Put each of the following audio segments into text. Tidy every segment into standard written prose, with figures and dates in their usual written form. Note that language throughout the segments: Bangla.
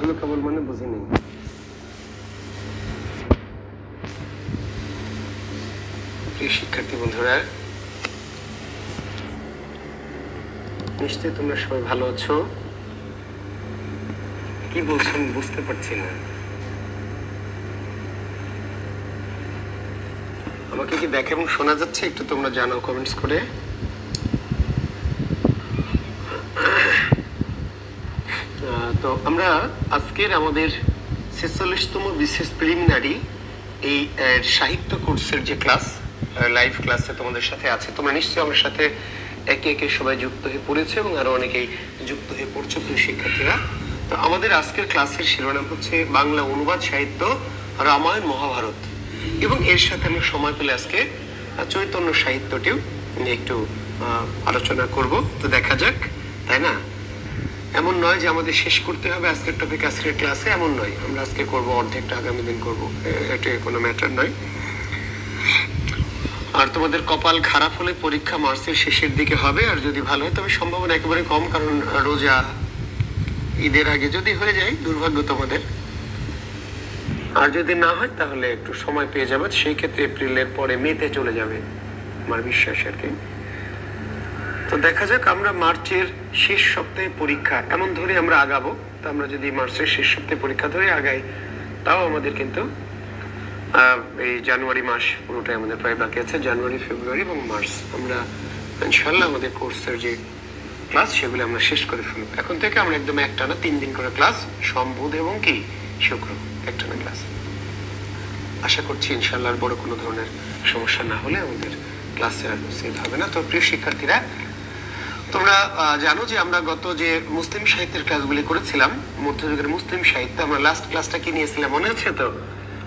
ভালো কেবল মানে বুঝিনি। প্রিয় শিক্ষার্থী বন্ধুরা, নিশ্চয়ই তোমরা সবাই ভালো আছো। কি বলছেন বুঝতে পারছি না। আমাকে কি দেখে এবং শোনা যাচ্ছে? একটু তোমরা জানাও কমেন্টস করে। তো আমরা আজকের আমাদের 46তম বিশেষ প্রিলিমিনারি এই সাহিত্য কোর্সের যে ক্লাস, লাইভ ক্লাসে তোমাদের সাথে আছে। তোমরা নিশ্চয়ই আমার সাথে একে একে সবাই যুক্ত হয়ে পড়েছে এবং আরো অনেকেই যুক্ত হয়ে পড়ছো প্রিয় শিক্ষার্থীরা। তো আমাদের আজকের ক্লাসের শিরোনাম হচ্ছে বাংলা অনুবাদ সাহিত্য, রামায়ণ মহাভারত, এবং এর সাথে আমরা সময় পেলে আজকে চৈতন্য সাহিত্যটিও একটু আলোচনা করব। তো দেখা যাক, তাই না? এমন নয় যে আমাদের শেষ করতে হবে আজকের টপিক আজকের ক্লাসে, এমন নয়। আমরা আজকে করব, অর্ধেকটা আগামী দিন করব, এটা কোনো ম্যাটার নয়। আর তোমাদের কপাল খারাপ হলে পরীক্ষা মার্চের শেষের দিকে হবে, আর যদি ভালো হয় তবে সম্ভাবনা একেবারে কম, কারণ রোজা ঈদের আগে যদি হয়ে যায় দুর্ভাগ্য তোমাদের। আর যদি না হয় তাহলে একটু সময় পেয়ে যাবে, সেই ক্ষেত্রে এপ্রিলের পরে মেতে চলে যাবে আমার বিশ্বাস আর কি। তো দেখা যাক, আমরা মার্চের শেষ সপ্তাহে পরীক্ষা এমন ধরে আমরা আগাবো। তো আমরা যদি মার্চের শেষ সপ্তাহে পরীক্ষা ধরে আগাই, তাও আমাদের কিন্তু এই জানুয়ারি মাস পুরোটাই আমাদের প্রায় বাকি আছে। জানুয়ারি, ফেব্রুয়ারি এবং মার্চ আমরা ইনশাল্লাহ আমাদের কোর্সের যে ক্লাস সেগুলো আমরা শেষ করে ফেলবো। এখন থেকে আমরা একদম একটানা 3 দিন করে ক্লাস, সোম, বুধ এবং কি শুক্র একটানা ক্লাস। আশা করছি ইনশাল্লাহ বড় কোনো ধরনের সমস্যা না হলে আমাদের ক্লাসে আর সেট হবে না। তো প্রিয় শিক্ষার্থীরা, তোমরা জানো যে আমরা গত যে মুসলিম সাহিত্যের ক্লাসগুলি করেছিলাম, মধ্যযুগের মুসলিম সাহিত্য, আমরা লাস্ট ক্লাসটা কি নিয়েছিলাম মনে আছে? তো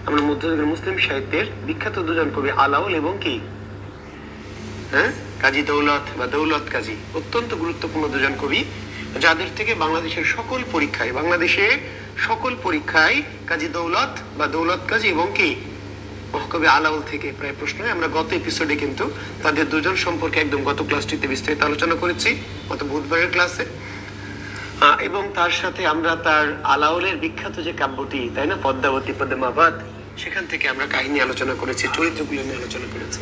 আমরা মধ্যযুগের মুসলিম সাহিত্যের বিখ্যাত দুজন কবি আলাউল এবং কি কাজী দৌলত বা দৌলত কাজী, অত্যন্ত গুরুত্বপূর্ণ দুজন কবি, যাদের থেকে বাংলাদেশের সকল পরীক্ষায় কাজী দৌলত বা দৌলত কাজী এবং কি মহাকবি আলাউল থেকে প্রায় প্রশ্ন হয়। আমরা গত এপিসোডে কিন্তু তাদের দুজন সম্পর্কে একদম গত ক্লাসটিতে বিস্তারিত আলোচনা করেছি, গত বুধবারের ক্লাসে। এবং তার সাথে আমরা তার আলাউলের বিখ্যাত যে কাব্যটি, তাই না, পদ্মাবতী পদ্মাবত, সেখান থেকে আমরা কাহিনী আলোচনা করেছি, চরিত্রগুলো নিয়ে আলোচনা করেছি।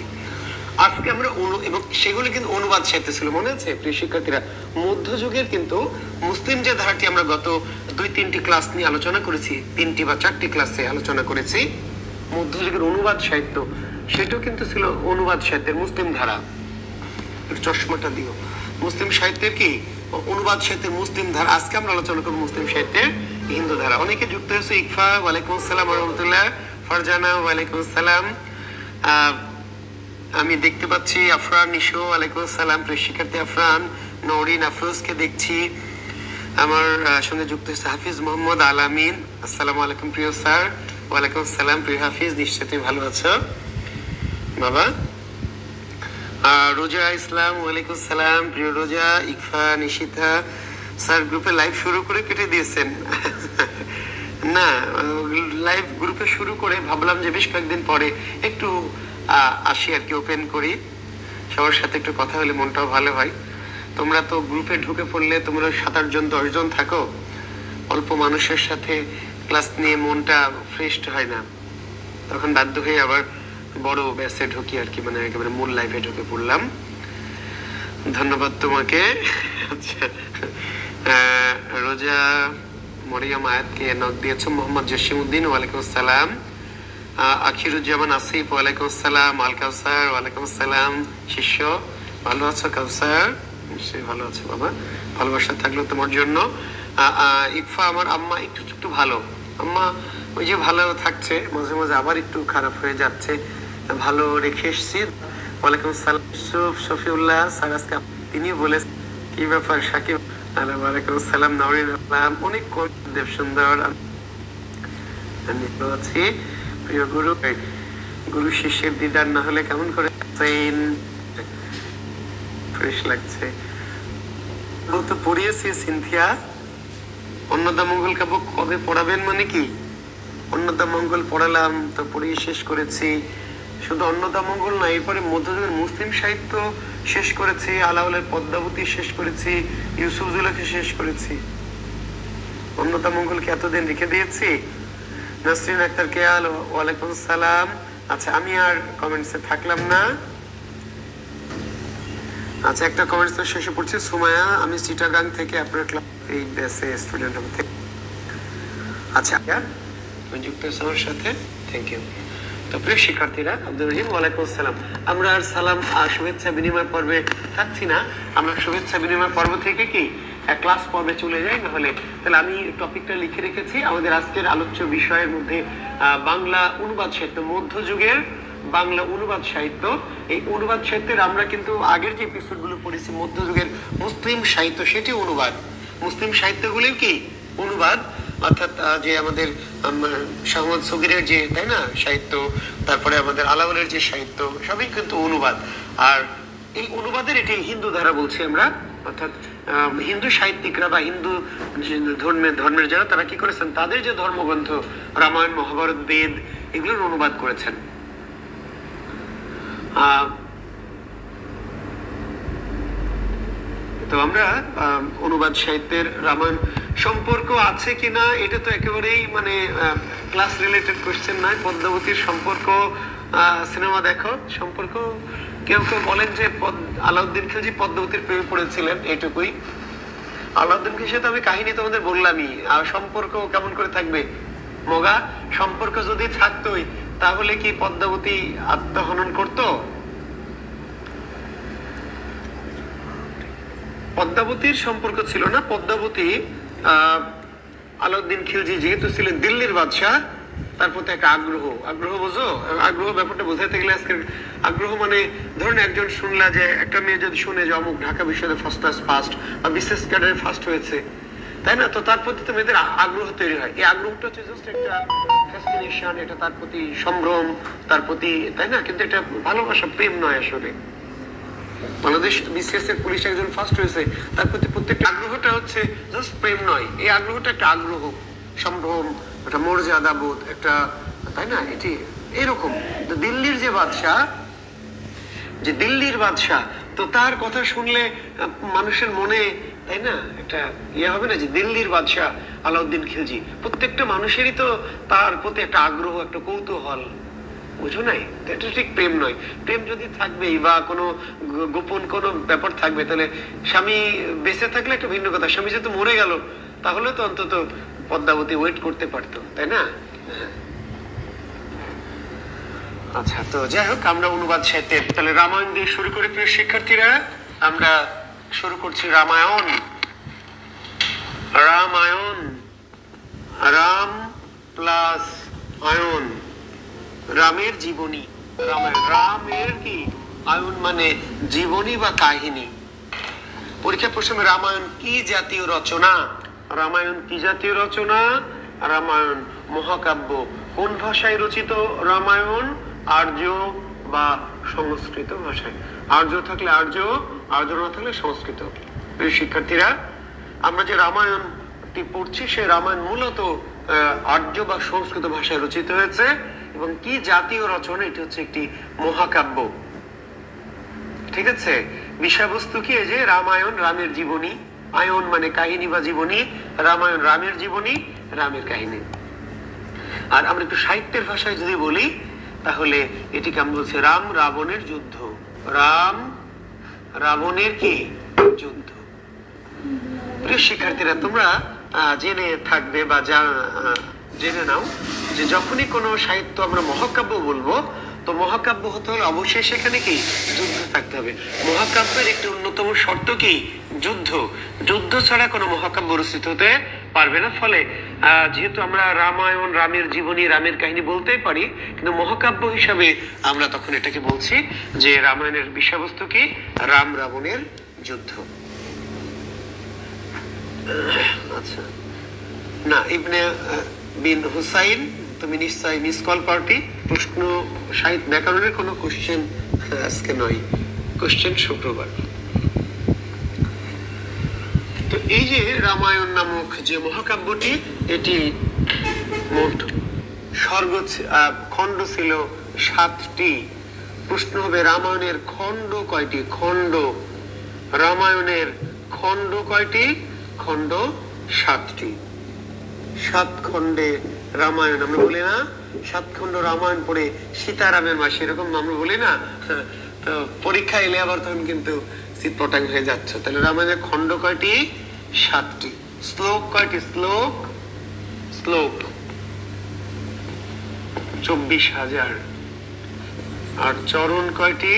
আজকে আমরা এবং সেগুলো কিন্তু অনুবাদ সাহিত্য ছিল, মনে আছে প্রিয় শিক্ষার্থীরা? মধ্যযুগের কিন্তু মুসলিম যে ধারাটি আমরা গত 2-3টি ক্লাস নিয়ে আলোচনা করেছি, 3টি বা 4টি ক্লাসে আলোচনা করেছি, মধ্যযুগের অনুবাদ সাহিত্য, সেটাও কিন্তু ছিল অনুবাদ সাহিত্যের মুসলিম ধারা। চশমাটা দিও। মুসলিম সাহিত্যের কি অনুবাদ সাহিত্যের মুসলিম ধারা। আজকে আমরা আলোচনা করবো মুসলিম সাহিত্যের হিন্দু ধারা। অনেকে যুক্ত হয়েছে। ইকফা, ওয়ালাইকুম আসসালাম রহমতুল্লাহ। ফারজানা, ওয়ালাইকুম আসসালাম। আমি দেখতে পাচ্ছি আফরান, নিশো, ওয়ালাইকুম আসসালাম। প্রিয় শিক্ষার্থী আফরান, নওরিন, আফরোজকে দেখছি। আমার সঙ্গে যুক্ত হয়েছে হাফিজ মোহাম্মদ আলামিন। আসসালামু আলাইকুম প্রিয় স্যার। ওয়ালাইকুম আসসালাম প্রিয় হাফিজ, নিশ্চয়ই তুমি ভালো আছো বাবা। রোজা ইসলাম, ওয়ালাইকুম সালাম প্রিয় রোজা। ইকফা, নিশিতা স্যার গ্রুপে লাইভ শুরু করে কেটে দিয়েছেন। না, লাইভ গ্রুপে শুরু করে ভাবলাম যে বেশ কয়েকদিন পরে একটু আসি আর কি, ওপেন করি, সবার সাথে একটু কথা হলে মনটাও ভালো হয়। তোমরা তো গ্রুপে ঢুকে পড়লে তোমরা 7-8 জন 10 জন থাকো, অল্প মানুষের সাথে ক্লাস নিয়ে মনটা ফ্রেশ হয় না, তখন বাধ্য হয়ে আবার বড় ব্যাসে ঢুকি আর কি, মানে একেবারে মূল লাইফে ঢুকে পড়লাম। ধন্যবাদ তোমাকে। আচ্ছা, রোজা মরিয়ম আয়াতকে নক দিয়েছো। মোহাম্মদ জসিমউদ্দিন, ওয়ালাইকুম আসসালাম। আখিরুজ্জামান আসিফ, ওয়ালাইকুম আসসালাম। আল কাউসার, ওয়ালাইকুম আসসালাম। শিষ্য, ভালো আছো কাউসার? নিশ্চয়ই ভালো আছো বাবা, ভালোবাসা থাকলো তোমার জন্য। ইকফা, আমার আম্মা একটু ভালো, আম্মা ওই যে ভালো থাকছে, মাঝে মাঝে আবার একটু খারাপ হয়ে যাচ্ছে, ভালো রেখে এসছি। ওয়ালাইকুম আসসালাম। শফিউল্লাহ স্যার আজকে তিনি বলে কি ব্যাপার সাকিব? ওয়ালাইকুম আসসালাম। নওরিন আসলাম, অনেক দেব সুন্দর আছি। প্রিয় গুরু শিষ্যের দিদার না হলে কেমন করে ফ্রেশ লাগছে। তো পড়িয়েছি সিনথিয়া। অন্নদা মঙ্গল কাব্য কবে পড়াবেন মানে কি? অন্নদা মঙ্গল পড়ালাম, তো পড়িয়ে শেষ করেছি। শুধু অন্নদা মঙ্গল না, এরপরে মধ্যযুগের মুসলিম সাহিত্য শেষ করেছি, আলাউলের পদ্মাবতী শেষ করেছি, ইউসুফ জুলাকে শেষ করেছি। অন্যতা মঙ্গলকে এতদিন রেখে দিয়েছি। নাসরিন আক্তার কেয়াল, ওয়ালাইকুম সালাম। আচ্ছা, আমি আর কমেন্টসে থাকলাম না। আচ্ছা, একটা কমেন্টস তো শেষে পড়ছি। সুমায়া, আমি চিটাগাং থেকে আপনার ক্লাস এই ব্যাচে স্টুডেন্ট হতে। আচ্ছা, যুক্ত আমার সাথে, থ্যাংক ইউ। তো প্রিয় শিক্ষার্থীরা, আব্দুর রহিম, ওয়ালাইকুম আসসালাম। আমরা আর সালাম আর শুভেচ্ছা বিনিময় পর্বে থাকছি না, আমরা শুভেচ্ছা বিনিময় পর্ব থেকে কি ক্লাস পর্বে চলে যাই। নাহলে তাহলে আমি টপিকটা লিখে রেখেছি। আমাদের আজকের আলোচ্য বিষয়ের মধ্যে বাংলা অনুবাদ সাহিত্য, মধ্যযুগের বাংলা অনুবাদ সাহিত্য। এই অনুবাদ সাহিত্যের আমরা কিন্তু আগের যে এপিসোডগুলো পড়েছি, মধ্যযুগের মুসলিম সাহিত্য সেটি অনুবাদ, মুসলিম সাহিত্যগুলির কি অনুবাদ, অর্থাৎ যে আমাদের শাহ মুহাম্মদ সগীরের যে, তাই না, সাহিত্য, তারপরে আমাদের আলাওলের যে সাহিত্য, সবই কিন্তু অনুবাদ। আর এই অনুবাদের এটি হিন্দু ধারা বলছি আমরা, অর্থাৎ হিন্দু সাহিত্যিকরা বা হিন্দু ধর্মের যারা, তারা কি করেছেন, তাদের যে ধর্মগ্রন্থ রামায়ণ, মহাভারত, বেদ, এগুলোর অনুবাদ করেছেন। তো আমরা অনুবাদ সাহিত্যের রামায়ণ সম্পর্ক আছে কিনা, এটা তো একেবারেই মানে ক্লাস রিলেটেড কোশ্চেন নয়। পদ্মাবতীর সম্পর্ক, সিনেমা দেখো সম্পর্ক, কেউ কেউ বলেন যে আলাউদ্দিন খিলজি পদ্মাবতীর প্রেমে পড়েছিলেন, এটুকুই। আলাউদ্দিন খিলজির সাথে আমি কাহিনী তোমাদের বললামই, আর সম্পর্ক কেমন করে থাকবে মগা? সম্পর্ক যদি থাকতোই তাহলে কি পদ্মাবতী আত্মহনন করতো? পদ্মাবতীর সম্পর্ক ছিল না। পদ্মাবতী আলাউদ্দিন খিলজি যেহেতু ছিলেন দিল্লির বাদশাহ, তার প্রতি একটা আগ্রহ বোঝো, আগ্রহ ব্যাপারটা বোঝাতে গেলে আজকের আগ্রহ মানে ধরুন একজন শুনলা যে একটা মেয়ে যদি শুনে যে অমুক ঢাকা বিশ্ববিদ্যালয়ে ফার্স্ট ক্লাস ফার্স্ট বা বিশেষ ক্যাডারে ফার্স্ট হয়েছে, তাই না, তো তার প্রতি তো মেয়েদের আগ্রহ তৈরি হয়। এই আগ্রহটা হচ্ছে জাস্ট একটা ফ্যাসিনেশন, এটা তার প্রতি সম্ভ্রম, তার প্রতি, তাই না, কিন্তু এটা ভালোবাসা, প্রেম নয় আসলে। বাংলাদেশ বিসিএস এর পুলিশ একজন ফার্স্ট হয়েছে, তার প্রতি প্রত্যেকটা আগ্রহটা হচ্ছে জাস্ট প্রেম নয়, এই আগ্রহটা একটা আগ্রহ, সম্ভ্রম, একটা মর্যাদা বোধ, একটা, তাই না, এটি এরকম। দিল্লির যে বাদশাহ, তো তার কথা শুনলে মানুষের মনে, তাই না, একটা ইয়ে হবে না যে দিল্লির বাদশাহ আলাউদ্দিন খিলজি, প্রত্যেকটা মানুষেরই তো তার প্রতি একটা আগ্রহ, একটা কৌতূহল, বুঝো নাই? এটা ঠিক প্রেম নয়। প্রেম যদি থাকবেই বা কোনো গোপন কোনো ব্যাপার থাকবে, তাহলে স্বামী বেঁচে থাকলে একটা ভিন্ন কথা, স্বামী যেহেতু মরে গেল, তাহলে তো অন্তত পদ্মাবতী ওয়েট করতে পারতো, তাই না? আচ্ছা, তো যাই হোক, আমরা অনুবাদ সাহিত্যের তাহলে রামায়ণ দিয়ে শুরু করে প্রিয় শিক্ষার্থীরা, আমরা শুরু করছি রামায়ণ। রাম প্লাস আয়ন, রামের জীবনী। রামের কি আয়ন মানে জীবনী বা কাহিনী। পরীক্ষা প্রশ্নে রামায়ণ কি জাতীয় রচনা? রামায়ণ কি জাতীয় রচনা? রামায়ণ মহাকাব্য। কোন ভাষায় রচিত রামায়ণ? আর্য বা সংস্কৃত ভাষায়। আর্য থাকলে আর্য, আর্য না থাকলে সংস্কৃত। প্রিয় শিক্ষার্থীরা, আমরা যে রামায়ণটি পড়ছি, সে রামায়ণ মূলত আর্য বা সংস্কৃত ভাষায় রচিত হয়েছে এবং কি জাতীয় রচনা? এটি হচ্ছে একটি মহাকাব্য। ঠিক আছে, বিষয়বস্তু কি? এই যে রামায়ণ রামের জীবনী, আয়ন মানে কাহিনী বা জীবনী, রামায়ণ রামের জীবনী, রামের কাহিনী। আর আমরা একটু সাহিত্যের ভাষায় যদি বলি, তাহলে এটিকে আমরা বলছি রাম রাবণের যুদ্ধ। রাম রাবণের কি যুদ্ধ। প্রিয় শিক্ষার্থীরা, তোমরা জেনে থাকবে বা জেনে নাও যে যখনই কোনো সাহিত্য আমরা মহাকাব্য বলবো, তো মহাকাব্য হতে হলে অবশ্যই সেখানে কি যুদ্ধ থাকতে হবে। মহাকাব্যের একটি অন্যতম শর্ত কি? যুদ্ধ। যুদ্ধ ছাড়া কোনো মহাকাব্য রচিত হতে পারবে না। ফলে যেহেতু আমরা রামায়ণ রামের জীবনী, রামের কাহিনী বলতেই পারি, কিন্তু মহাকাব্য হিসাবে আমরা তখন এটাকে বলছি যে রামায়ণের বিষয়বস্তু কি? রাম রাবণের যুদ্ধ। আচ্ছা, না, ইবনে বিন হুসাইন, তুমি নিশ্চয়ই মিস কল পার্টি। প্রশ্ন সাহিত্য ব্যাকরণের কোনো কোশ্চেন আজকে নয়, কোশ্চেন শুক্রবার। তো এই যে রামায়ণ নামক যে মহাকাব্যটি, এটি মোট খণ্ড ছিল 7টি। প্রশ্ন হবে রামায়ণের খণ্ড কয়টি? রামায়ণের খণ্ড কয়টি? খণ্ড 7টি। সাত খণ্ডে রামায়ণ, আমরা বলি না 7 খণ্ড রামায়ণ পড়ে সীতারামের মাসে, এরকম আমরা বলি না? তো পরীক্ষা এলে আবার তখন কিন্তু চিৎপটাং হয়ে যাচ্ছে। তাহলে রামায়ণের খণ্ড কয়টি? 7টি। শ্লোক কয়টি? শ্লোক 24,000। আর চরণ কয়টি?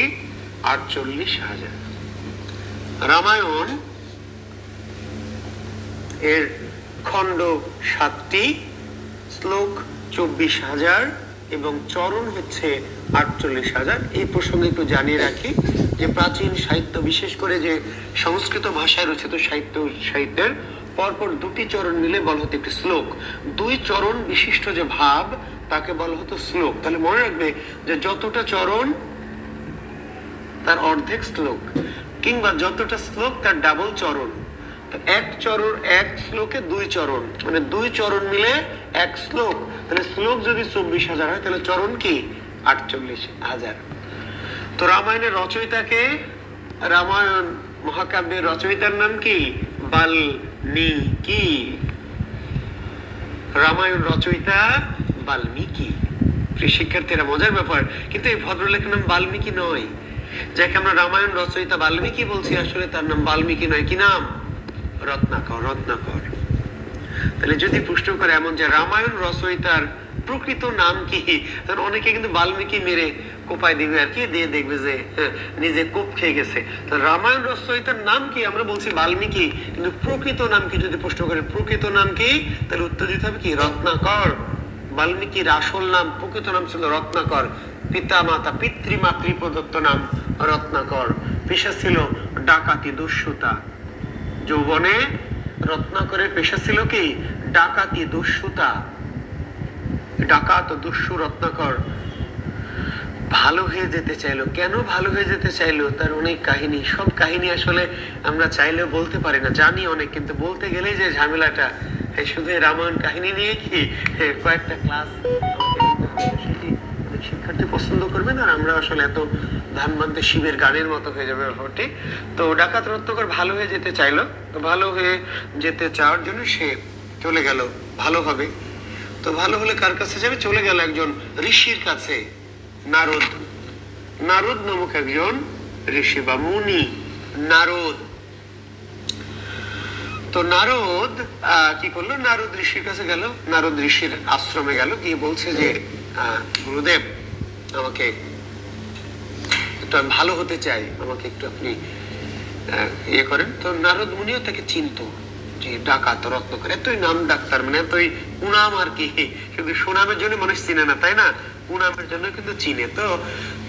48,000। রামায়ণ এর খণ্ড 7টি, শ্লোক 24,000 এবং চরণ হচ্ছে 48,000। এই প্রসঙ্গে একটু জানিয়ে রাখি যে প্রাচীন সাহিত্য, বিশেষ করে যে সংস্কৃত ভাষায় রচিত সাহিত্যের পরপর 2টি চরণ মিলে বলা হতো একটি শ্লোক। 2 চরণ বিশিষ্ট যে ভাব তাকে বলা হতো শ্লোক। তাহলে মনে রাখবে যে যতটা চরণ তার অর্ধেক শ্লোক, কিংবা যতটা শ্লোক তার ডাবল চরণ। এক চরণ, এক শ্লোকে 2 চরণ, মানে 2 চরণ মিলে 1 শ্লোক। তাহলে শ্লোক যদি 24,000 হয় তাহলে চরণ কি? 48,000। তো রামায়ণের রচয়িতাকে, রামায়ণ মহাকাব্যের রচয়িতার নাম কি? বাল্মীকি। রামায়ণ রচয়িতা বাল্মীকি। প্রিয় শিক্ষার্থীরা, মজার ব্যাপার, কিন্তু এই ভদ্রলেখের নাম বাল্মীকি নয়। যাকে আমরা রামায়ণ রচয়িতা বাল্মীকি বলছি, আসলে তার নাম বাল্মীকি নয়। কি নাম? রত্নাকর। তাহলে যদি প্রশ্ন করে এমন যে রামায়ণ রচয়িতার প্রকৃত নাম কি, তখন অনেকে কিন্তু বাল্মীকি মেরে কোপায় দিবে আর কি, দিয়ে দেখবে যে নিজে কোপ খেয়ে গেছে। তো রামায়ণ রচয়িতার নাম কি? আমরা বলছি বাল্মীকি, কিন্তু প্রকৃত নাম কি যদি প্রশ্ন করে, প্রকৃত নাম কি, তাহলে উত্তর দিতে হবে কি? রত্নাকর। বাল্মীকির আসল নাম, প্রকৃত নাম ছিল রত্নাকর। পিতা মাতা পিতৃমাতৃ প্রদত্ত নাম রত্নাকর। পেশা ছিল ডাকাতি, দস্যুতা। যৌবনে রত্নাকরের পেশা ছিল কি? ডাকাতি, দস্যুতা। ডাকাত, দস্যু রত্নাকর ভালো হয়ে যেতে চাইলো। কেন ভালো হয়ে যেতে চাইলো? তার অনেক কাহিনী। সব কাহিনী আসলে আমরা চাইলেও বলতে পারি না, জানি অনেক, কিন্তু বলতে গেলেই যে ঝামেলাটা। শুধু রামায়ণ কাহিনী নিয়ে কি কয়েকটা ক্লাস শিক্ষার্থী পছন্দ করবে না, আমরা আসলে এত ধান মানতে শিবের গানের মতো হয়ে যাবে ব্যাপারটি। তো ডাকাত রত্নাকর ভালো হয়ে যেতে চাইলো। তো ভালো হয়ে যেতে চাওয়ার জন্য সে চলে গেল ভালো হবে। তো ভালো হলে কার কাছে যাবে? চলে গেল একজন ঋষির কাছে, নারদ নামক একজন ঋষি বা মুনি, নারদ। তো নারদ কি করলো? নারদ ঋষির কাছে গেল, নারদ ঋষির আশ্রমে গেল, গিয়ে বলছে যে গুরুদেব, আমাকে একটু ভালো হতে চাই, আমাকে একটু আপনি ইয়ে করেন। তো নারদ মুনিও তাকে চিনতো যে ডাকাত রত্নাকর, এতই নাম ডাক্তার, মানে এতই উনাম আর কি। শুধু সুনামের জন্য মানুষ চিনে না, তাই না? উনামের জন্য কিন্তু চিনে। তো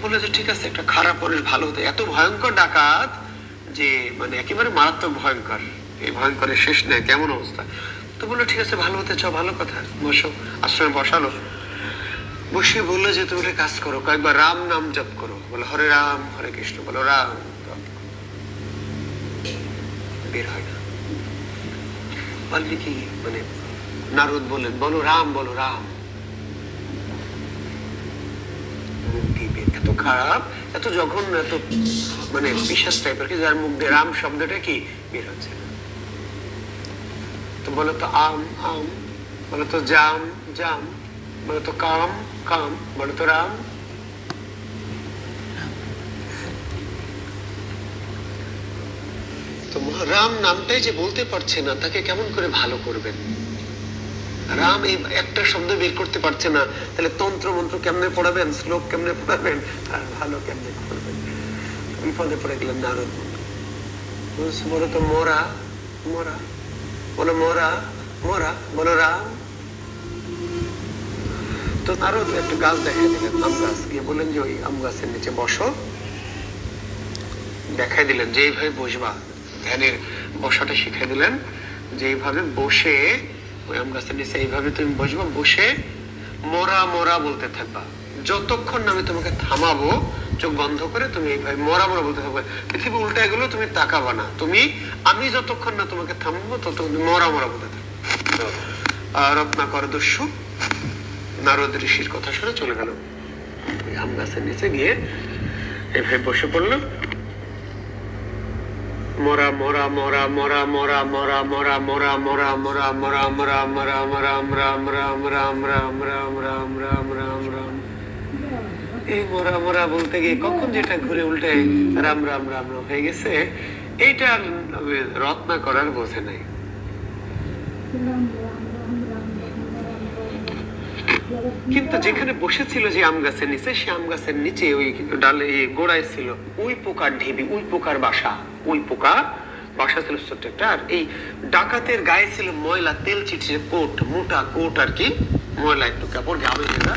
বললো যে ঠিক আছে, একটা খারাপ মানুষ ভালো হতে, এত ভয়ঙ্কর ডাকাত যে মানে একেবারে মারাত্মক ভয়ঙ্কর, এই ভয়ঙ্করের শেষ নেই, কেমন অবস্থা। তো বললো ঠিক আছে, ভালো হতে চাও, ভালো কথা, বসো। আশ্রমে বসালো, বসে বললো যে তুমি একটা কাজ করো, কয়েকবার রাম নাম জপ করো। বলো হরে রাম হরে কৃষ্ণ, বলো রাম। বের হয় না। বাল্মীকি মানে নারদ বললেন বলো রাম, বলো রাম। এত খারাপ, এত জঘন্য, এত মানে বিশ্বাস টাইপের কি, যার মুখ দিয়ে রাম শব্দটা কি বের হচ্ছে। তো বলো তো আম, আম, বলো তো জাম, জাম, বলো তো কাম, কাম, বলো তো রাম। তো রাম নামটাই যে বলতে পারছে না, তাকে কেমন করে ভালো করবেন? রাম এই একটা শব্দ বের করতে পারছে না, তাহলে তন্ত্র মন্ত্র কেমনে পড়াবেন, শ্লোক কেমনে পড়াবেন, আর ভালো কেমনে করবেন? বিপদে পড়ে গেলেন নারদ। বলো তো মোরা, মোরা, বলো মোরা, মোরা, বলো রাম। তো নারদ একটা গাছ দেখাই দিলেন, আম গাছ, গিয়ে বললেন যে ওই আম গাছের নিচে বসো। দেখাই দিলেন যে এইভাবে বসবা, ধ্যানের বসাটা শিখাই দিলেন, যে এইভাবে বসে ওই আম গাছের নিচে এইভাবে তুমি বসবা, বসে মোরা মোরা বলতে থাকবা। যতক্ষণ না আমি তোমাকে থামাবো, চোখ বন্ধ করে তুমি এইভাবে মোরা মোরা বলতে থাকবে। পৃথিবী উল্টা গেলেও তুমি তাকাবা না, তুমি আমি যতক্ষণ না তোমাকে থামাবো ততক্ষণ মোরা মোরা বলতে থাকবে। রত্নাকর দস্যু নারদ ঋষির কথা শুনে চলে গেল, আম গাছের নিচে গিয়ে এভাবে বসে পড়লো। মরা মরা মরা মরা মরা মরা মরা মরা মরা মরা মরা মরা মরা মরা আমরা আমরা আমরা আমরা আমরা আমরা আমরা আমরা আমরা এই মরা মরা বলতে গিয়ে কখন যেটা ঘুরে উল্টে রাম রাম রাম রাম হয়ে গেছে, এইটা রত্না করার বোঝে নাই। কিন্তু যেখানে বসেছিল যে আম গাছের নিচে, সে আম গাছের নিচে ওই ডালে গোড়ায় ছিল উই পোকার ঢিবি, উই পোকার বাসা, উই পোকা বাসা ছিল ছোট্ট একটা। আর এই ডাকাতের গায়ে ছিল ময়লা তেল চিটচিটে কোট, মোটা কোট আর কি, ময়লা একটু কাপড়, ঘামে ভেজা।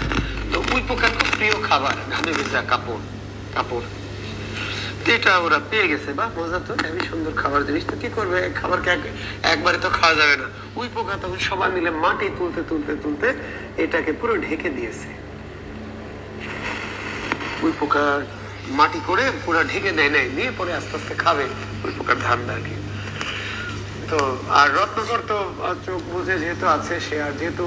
তো উই পোকার খুব প্রিয় খাবার ঘামে ভেজা কাপড় কাপড়। এটা ওরা পেয়ে গেছে, বা মজা তো, হেবি সুন্দর খাবার জিনিস, তো কি করবে, খাবারকে একবারে তো খাওয়া যাবে না। উই পোকা তখন সবাই মিলে মাটি তুলতে তুলতে তুলতে এটাকে পুরো ঢেকে দিয়েছে। উই পোকা মাটি করে পুরো ঢেকে দেয়, নাই নিয়ে পরে আস্তে আস্তে খাবে উই পোকার ধান্দা আর কি। তো আর রত্নাকর তো চোখ বুঝে যেহেতু আছে সে, আর যেহেতু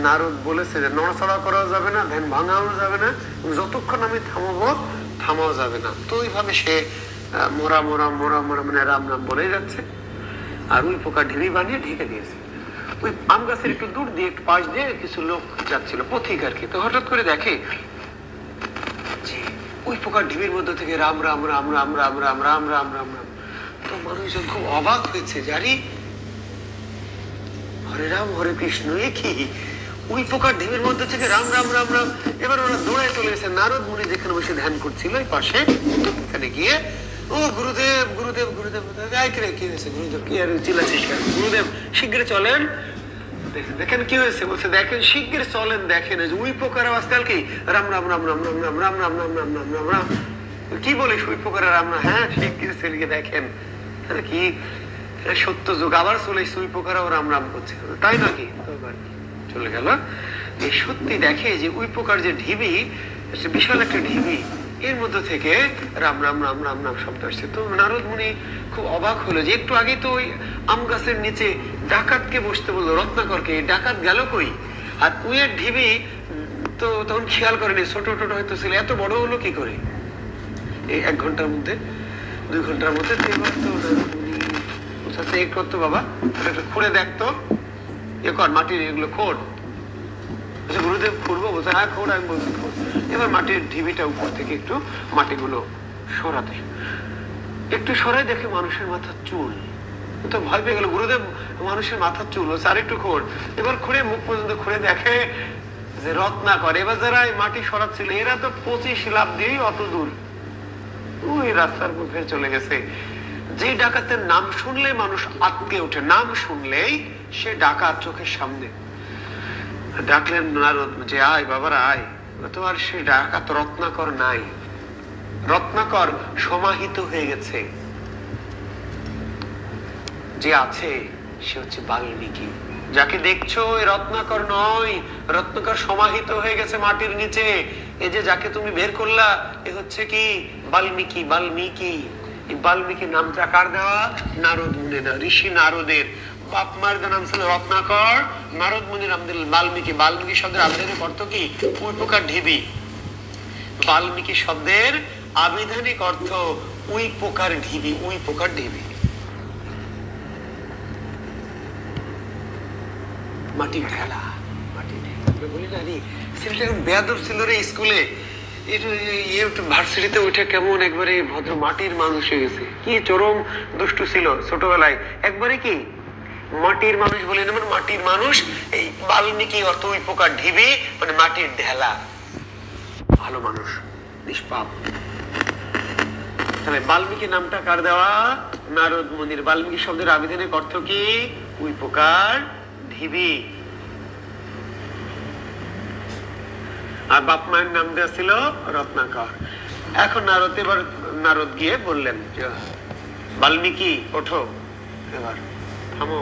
নারদ বলেছে যে নড়াচড়া করাও যাবে না, ধ্যান ভাঙাও যাবে না, যতক্ষণ আমি থামাবো থামাও যাবে না। তো ওইভাবে সে মোরা মোরা মোরা মোরা মানে রাম রাম বলেই যাচ্ছে, আর উই পোকা ঢিবি বানিয়ে ঢেকে দিয়েছে। ওই আম গাছের একটু দূর দিয়ে, একটু পাশ দিয়ে কিছু লোক যাচ্ছিল, পথিক আর কি। তো হঠাৎ করে দেখে যে উই পোকার ঢিবির মধ্যে থেকে রাম রাম রাম রাম রাম রাম রাম রাম রাম রাম। তো মানুষজন খুব অবাক হয়েছে, জানি হরে রাম হরে কৃষ্ণ, এ কি উই পোকার ঢিবির মধ্যে থেকে রাম রাম রাম রাম। এবার ওরা দৌড়ায় চলে গেছে, নারদ মুনি যেখানে বসে ধ্যান করছিল ওই পাশে, ওখানে গিয়ে ও গুরুদেব গুরুদেব গুরুদেব, কি হয়েছে গুরুদেব, কি আর চিল্লাচ্ছিস কেন, গুরুদেব শিগগির চলেন, দেখেন কি হয়েছে। বলছে দেখেন শিগগির চলেন, দেখেন উই পোকার আওয়াজ কাল কি রাম রাম রাম রাম রাম রাম রাম রাম রাম রাম রাম রাম রাম। কি বলিস উই পোকার রাম রাম, হ্যাঁ শিগগির সেদিকে দেখেন, কি সত্য যুগ আবার চলে সুই পোকারাও রাম রাম করছে, তাই নাকি, চলে গেল। এই সত্যি দেখে যে উই পোকার যে ঢিবি, বিশাল একটা ঢিবি, এর মধ্যে থেকে রাম রাম রাম রাম রাম শব্দ আসছে। তো নারদ মুনি খুব অবাক হলো যে একটু আগে তো ওই আম গাছের নিচে ডাকাতকে বসতে বললো, রত্নাকরকে, ডাকাত গেল কই? আর উইয়ের ঢিবি তো তখন খেয়াল করেনি, ছোট ছোট হয়তো ছিল, এত বড় হলো কি করে এই 1 ঘন্টার মধ্যে 2 ঘন্টার মধ্যে? এক করতো বাবা, একটা খুঁড়ে দেখতো, এ কর মাটির এগুলো খোঁড়। গুরুদেব খুঁড়বো, বলছে হ্যাঁ খোঁড়, আমি বলছি খোঁড়। এবার মাটির ঢিবিটা উপর থেকে একটু মাটিগুলো সরাতে, একটু সরাই দেখে মানুষের মাথার চুল। তো ভয় পেয়ে গেল, গুরুদেব মানুষের মাথার চুল, বলছে আর একটু খোঁড়। এবার খুঁড়ে মুখ পর্যন্ত খুঁড়ে দেখে যে রত্নাকর। এবার যারা এই মাটি সরাচ্ছিল এরা তো 25 লাফ দিয়েই অত দূর ওই রাস্তার মুখে চলে গেছে। যে ডাকাতের নাম শুনলে মানুষ আটকে ওঠে, নাম শুনলেই সে ডাকাত চোখের সামনে। ডাকলেন নারদ যে আয় বাবারা আয়। তো আর সে ডাকাত রত্নাকর নাই, রত্নাকর সমাহিত হয়ে গেছে। যে আছে সে হচ্ছে বাল্মীকি। যাকে দেখছো এই রত্নাকর নয়, রত্নাকর সমাহিত হয়ে গেছে মাটির নিচে। এই যে যাকে তুমি বের করলা এ হচ্ছে কি বাল্মীকি। বাল্মীকি, এই বাল্মীকি নামটা কার দেওয়া? নারদ মুনির, ঋষি নারদের বাপ মার নাম ছিল রত্নাকর, নারদ মুনির নাম দিল বাল্মীকি। বাল্মীকি শব্দের আবিধানিক অর্থ কি? উই পোকার ঢিবি। বাল্মীকি শব্দের আবিধানিক অর্থ উই পোকার ঢিবি, উই পোকার ঢিবি। মাটির ঢেলা, মাটির ঢেলা বলি না রে, ছেলেটা বেয়াদব ছিল রে স্কুলে, ভার্সিটিতে ওইটা কেমন একবারে ভদ্র মাটির মানুষ হয়ে গেছে। কি চরম দুষ্টু ছিল ছোটবেলায়, একবারে কি মাটির মানুষ বলে না, মাটির মানুষ। এই বাল্মীকি অর্থ ওই পোকার ঢিবি, মানে মাটির ঢেলা, ভালো মানুষ, নিষ্পাপ। তাহলে বাল্মীকি নামটা কার দেওয়া? নারদ মুনির। বাল্মীকি শব্দের আবিধানিক অর্থ কি? উই পোকার ঢিবি। আর বাপ মায়ের নাম দেওয়া ছিল রত্নাকর। এখন নারদ, এবার নারদ গিয়ে বললেন বাল্মীকি ওঠো, এবার থামো।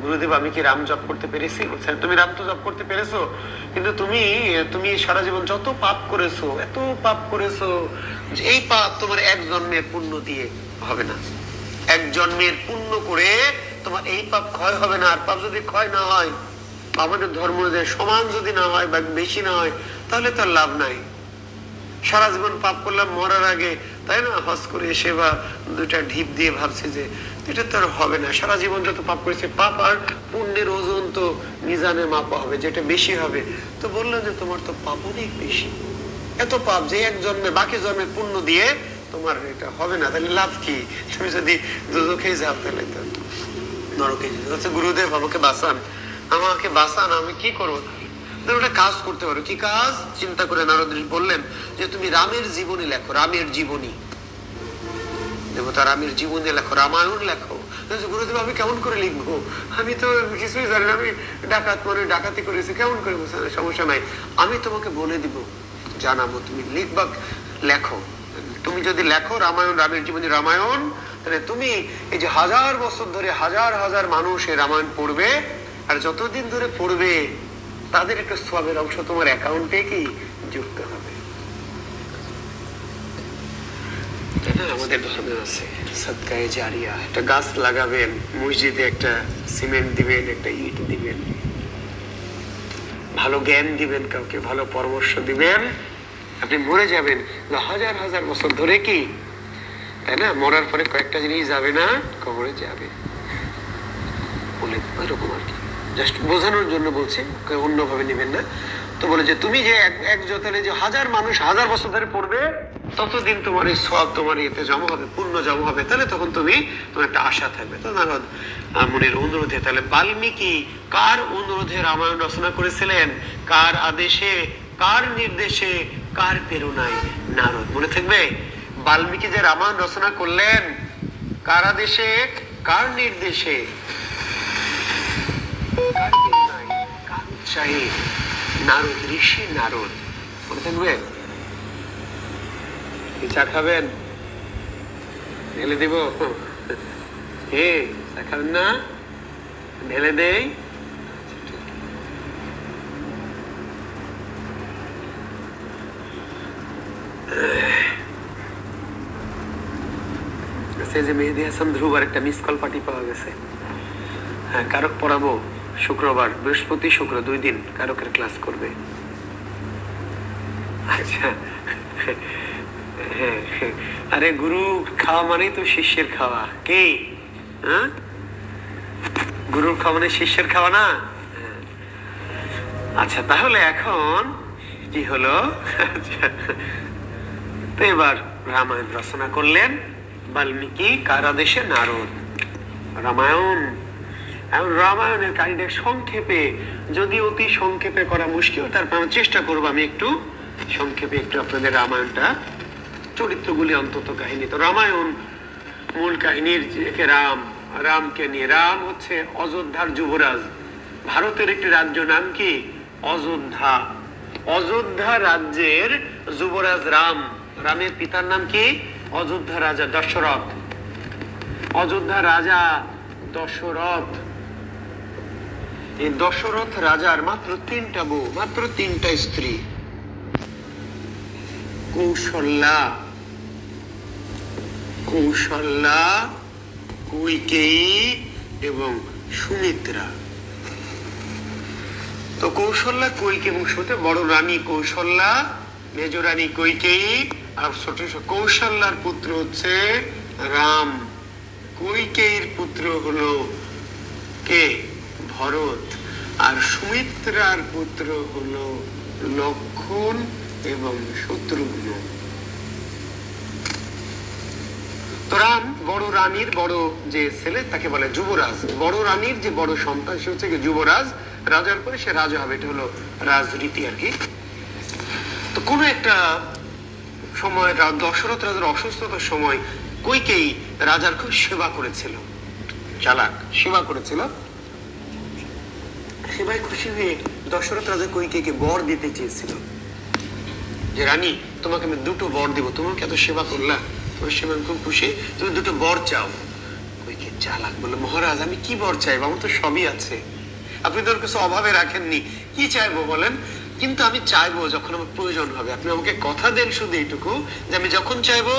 গুরুদেব আমি কি রাম জপ করতে পেরেছি? বলছেন তুমি রাম তো জপ করতে পেরেছো, কিন্তু তুমি সারা জীবন যত পাপ করেছো, এত পাপ করেছো, এই পাপ তোমার 1 জন্মের পুণ্য দিয়ে হবে না। 1 জন্মের পুণ্য করে তোমার এই পাপ ক্ষয় হবে না। আর পাপ যদি ক্ষয় না হয়, আমাদের ধর্ম যে সমান যদি না হয় বা বেশি না হয়, তাহলে তো লাভ নাই। সারা জীবন পাপ করলাম, মরার আগে তাই না? হজ করে এসে বা দুটা ঢিপ দিয়ে ভাবছে যে এটা তো আর হবে না, সারা জীবন যত পাপ করেছে, পাপ আর পুণ্যের ওজন তো মিজানে মাপা হবে, যেটা বেশি হবে। তো বললেন যে তোমার তো পাপ অনেক বেশি, এত পাপ যে এক জন্মে বাকি জন্মে পুণ্য দিয়ে তোমার এটা হবে না, তাহলে লাভ কি? তুমি যদি দুজকেই যাও তাহলে তো নরকে যেতে। আচ্ছা গুরুদেব আমাকে বাঁচান, আমাকে বাঁচান, আমি কি করবো? ওটা কাজ করতে পারো। কি কাজ? চিন্তা করে নারদ ঋষি বললেন যে তুমি রামের জীবনী লেখো, রামের জীবনী, দেবতা রামের জীবনী লেখো, রামায়ণ লেখো। গুরুদেব আমি কেমন করে লিখবো? আমি তো কিছুই জানি না, আমি ডাকাত মানে ডাকাতি করেছি, কেমন করে বোঝানো? সমস্যা নাই, আমি তোমাকে বলে দিব, জানাবো, তুমি লিখবা, লেখো। তুমি যদি লেখো রামায়ণ, রামের জীবনী রামায়ণ, তাহলে তুমি এই যে হাজার বছর ধরে হাজার হাজার মানুষ এই রামায়ণ পড়বে, আর যতদিন ধরে পড়বে তাদের একটা সওয়াবের অংশ তোমার অ্যাকাউন্টে কি যুক্ত হবে। আমাদের ধর্মে আছে সাদকায়ে জারিয়া, একটা গাছ লাগাবেন, মসজিদে একটা সিমেন্ট দিবেন, একটা ইট দিবেন, ভালো জ্ঞান দিবেন, কাউকে ভালো পরামর্শ দিবেন, আপনি মরে যাবেন হাজার হাজার বছর ধরে, কি তাই না? মরার পরে কয়েকটা জিনিস যাবে না, কবরে যাবে বলে এরকম আর কি, জাস্ট বোঝানোর জন্য বলছি, অন্যভাবে নেবেন না। তো বলে যে তুমি যে এক জোতালে যে হাজার মানুষ হাজার বছর ধরে পড়বে, ততদিন তোমার এই সব তোমার ইয়েতে জমা হবে, পুণ্য জমা হবে, তাহলে তখন তুমি তোমার একটা আশা থাকবে। তো নারদ মুনির অনুরোধে, তাহলে বাল্মীকি কার অনুরোধে রামায়ণ রচনা করেছিলেন? কার আদেশে, কার নির্দেশে, কার প্রেরণায়? নারদ। মনে থাকবে, বাল্মীকি যে রামায়ণ রচনা করলেন কার আদেশে, কার নির্দেশে, কার প্রেরণায়, কার উৎসাহে? নারদ, ঋষি নারদ। মনে থাকবে? চা খাবেন? ঢেলে দিব? হে চা খাবেন না? ঢেলে দেই? যে মেহেদী হাসান ধ্রুবার একটা মিস কল পার্টি পাওয়া গেছে। হ্যাঁ, কারক পড়াবো শুক্রবার, বৃহস্পতি শুক্র 2 দিন কারকের ক্লাস করবে। আচ্ছা, আরে গুরু খাওয়া মানেই তো শিষ্যের খাওয়া। কে? হ্যাঁ, গুরুর খাওয়া মানে শিষ্যের খাওয়া না? আচ্ছা, তাহলে এখন কি হলো? তো এবার রামায়ণ রচনা করলেন বাল্মীকি, কার আদেশে? নারদ। রামায়ণ, এখন রামায়ণের কাহিনীটা সংক্ষেপে, যদি অতি সংক্ষেপে করা মুশকিল, তারপর আমি চেষ্টা করবো আমি একটু সংক্ষেপে একটু আপনাদের রামায়ণটা, চরিত্রগুলি অন্তত কাহিনী। তো রামায়ণ মূল কাহিনীর রাম, রামকে নিয়ে। রাম হচ্ছে অযোধ্যার যুবরাজ। ভারতের একটি রাজ্য নাম কি? অযোধ্যা। অযোধ্যা রাজ্যের যুবরাজ রাম। রামের পিতার নাম কি? অযোধ্যা রাজা দশরথ। অযোধ্যা রাজা দশরথ। এই দশরথ রাজার মাত্র 3টা বউ, মাত্র 3টা স্ত্রী। কৌশল্যা, কৌশল্যা, কৈকেয়ী এবং সুমিত্রা। তো কৌশল্যা, কৈকেয়ী এবং সুমিত্রা, বড় রানী কৌশল্যা, মেজ রানী কৈকেয়ী, আর ছোট কৌশল্যার পুত্র হচ্ছে রাম। কৈকেয়ীর পুত্র হলো কে? ভরত। আর সুমিত্রার পুত্র হলো লক্ষণ এবং শত্রুঘ্ন। তো রাম বড় রানীর বড় যে ছেলে, তাকে বলে যুবরাজ। বড় রানীর যে বড় সন্তান, সে হচ্ছে যুবরাজ। রাজার পরে সে রাজা হবে, এটা হলো রাজরীতি আর কি। তো কোন একটা সময় দশরথ রাজার অসুস্থতার সময় কৈকেয়ী রাজার খুব সেবা করেছিল, চালাক সেবা করেছিল। সেবায় খুশি হয়ে দশরথ রাজা কৈকেয়ীকে বর দিতে চেয়েছিল যে রানী, তোমাকে আমি 2টো বর দিব, তোমাকে এত সেবা করলা, তোমার সেবা খুব খুশি, তুমি 2টো বর চাও। কৈকেয়ী চালাক বললো, মহারাজ আমি কি বর চাইবো? আমার তো সবই আছে, আপনি তো কিছু অভাবে রাখেননি, কি চাইবো বলেন? কিন্তু আমি চাইবো যখন আমার প্রয়োজন হবে, আপনি আমাকে কথা দেন শুধু এইটুকু যে আমি যখন চাইবো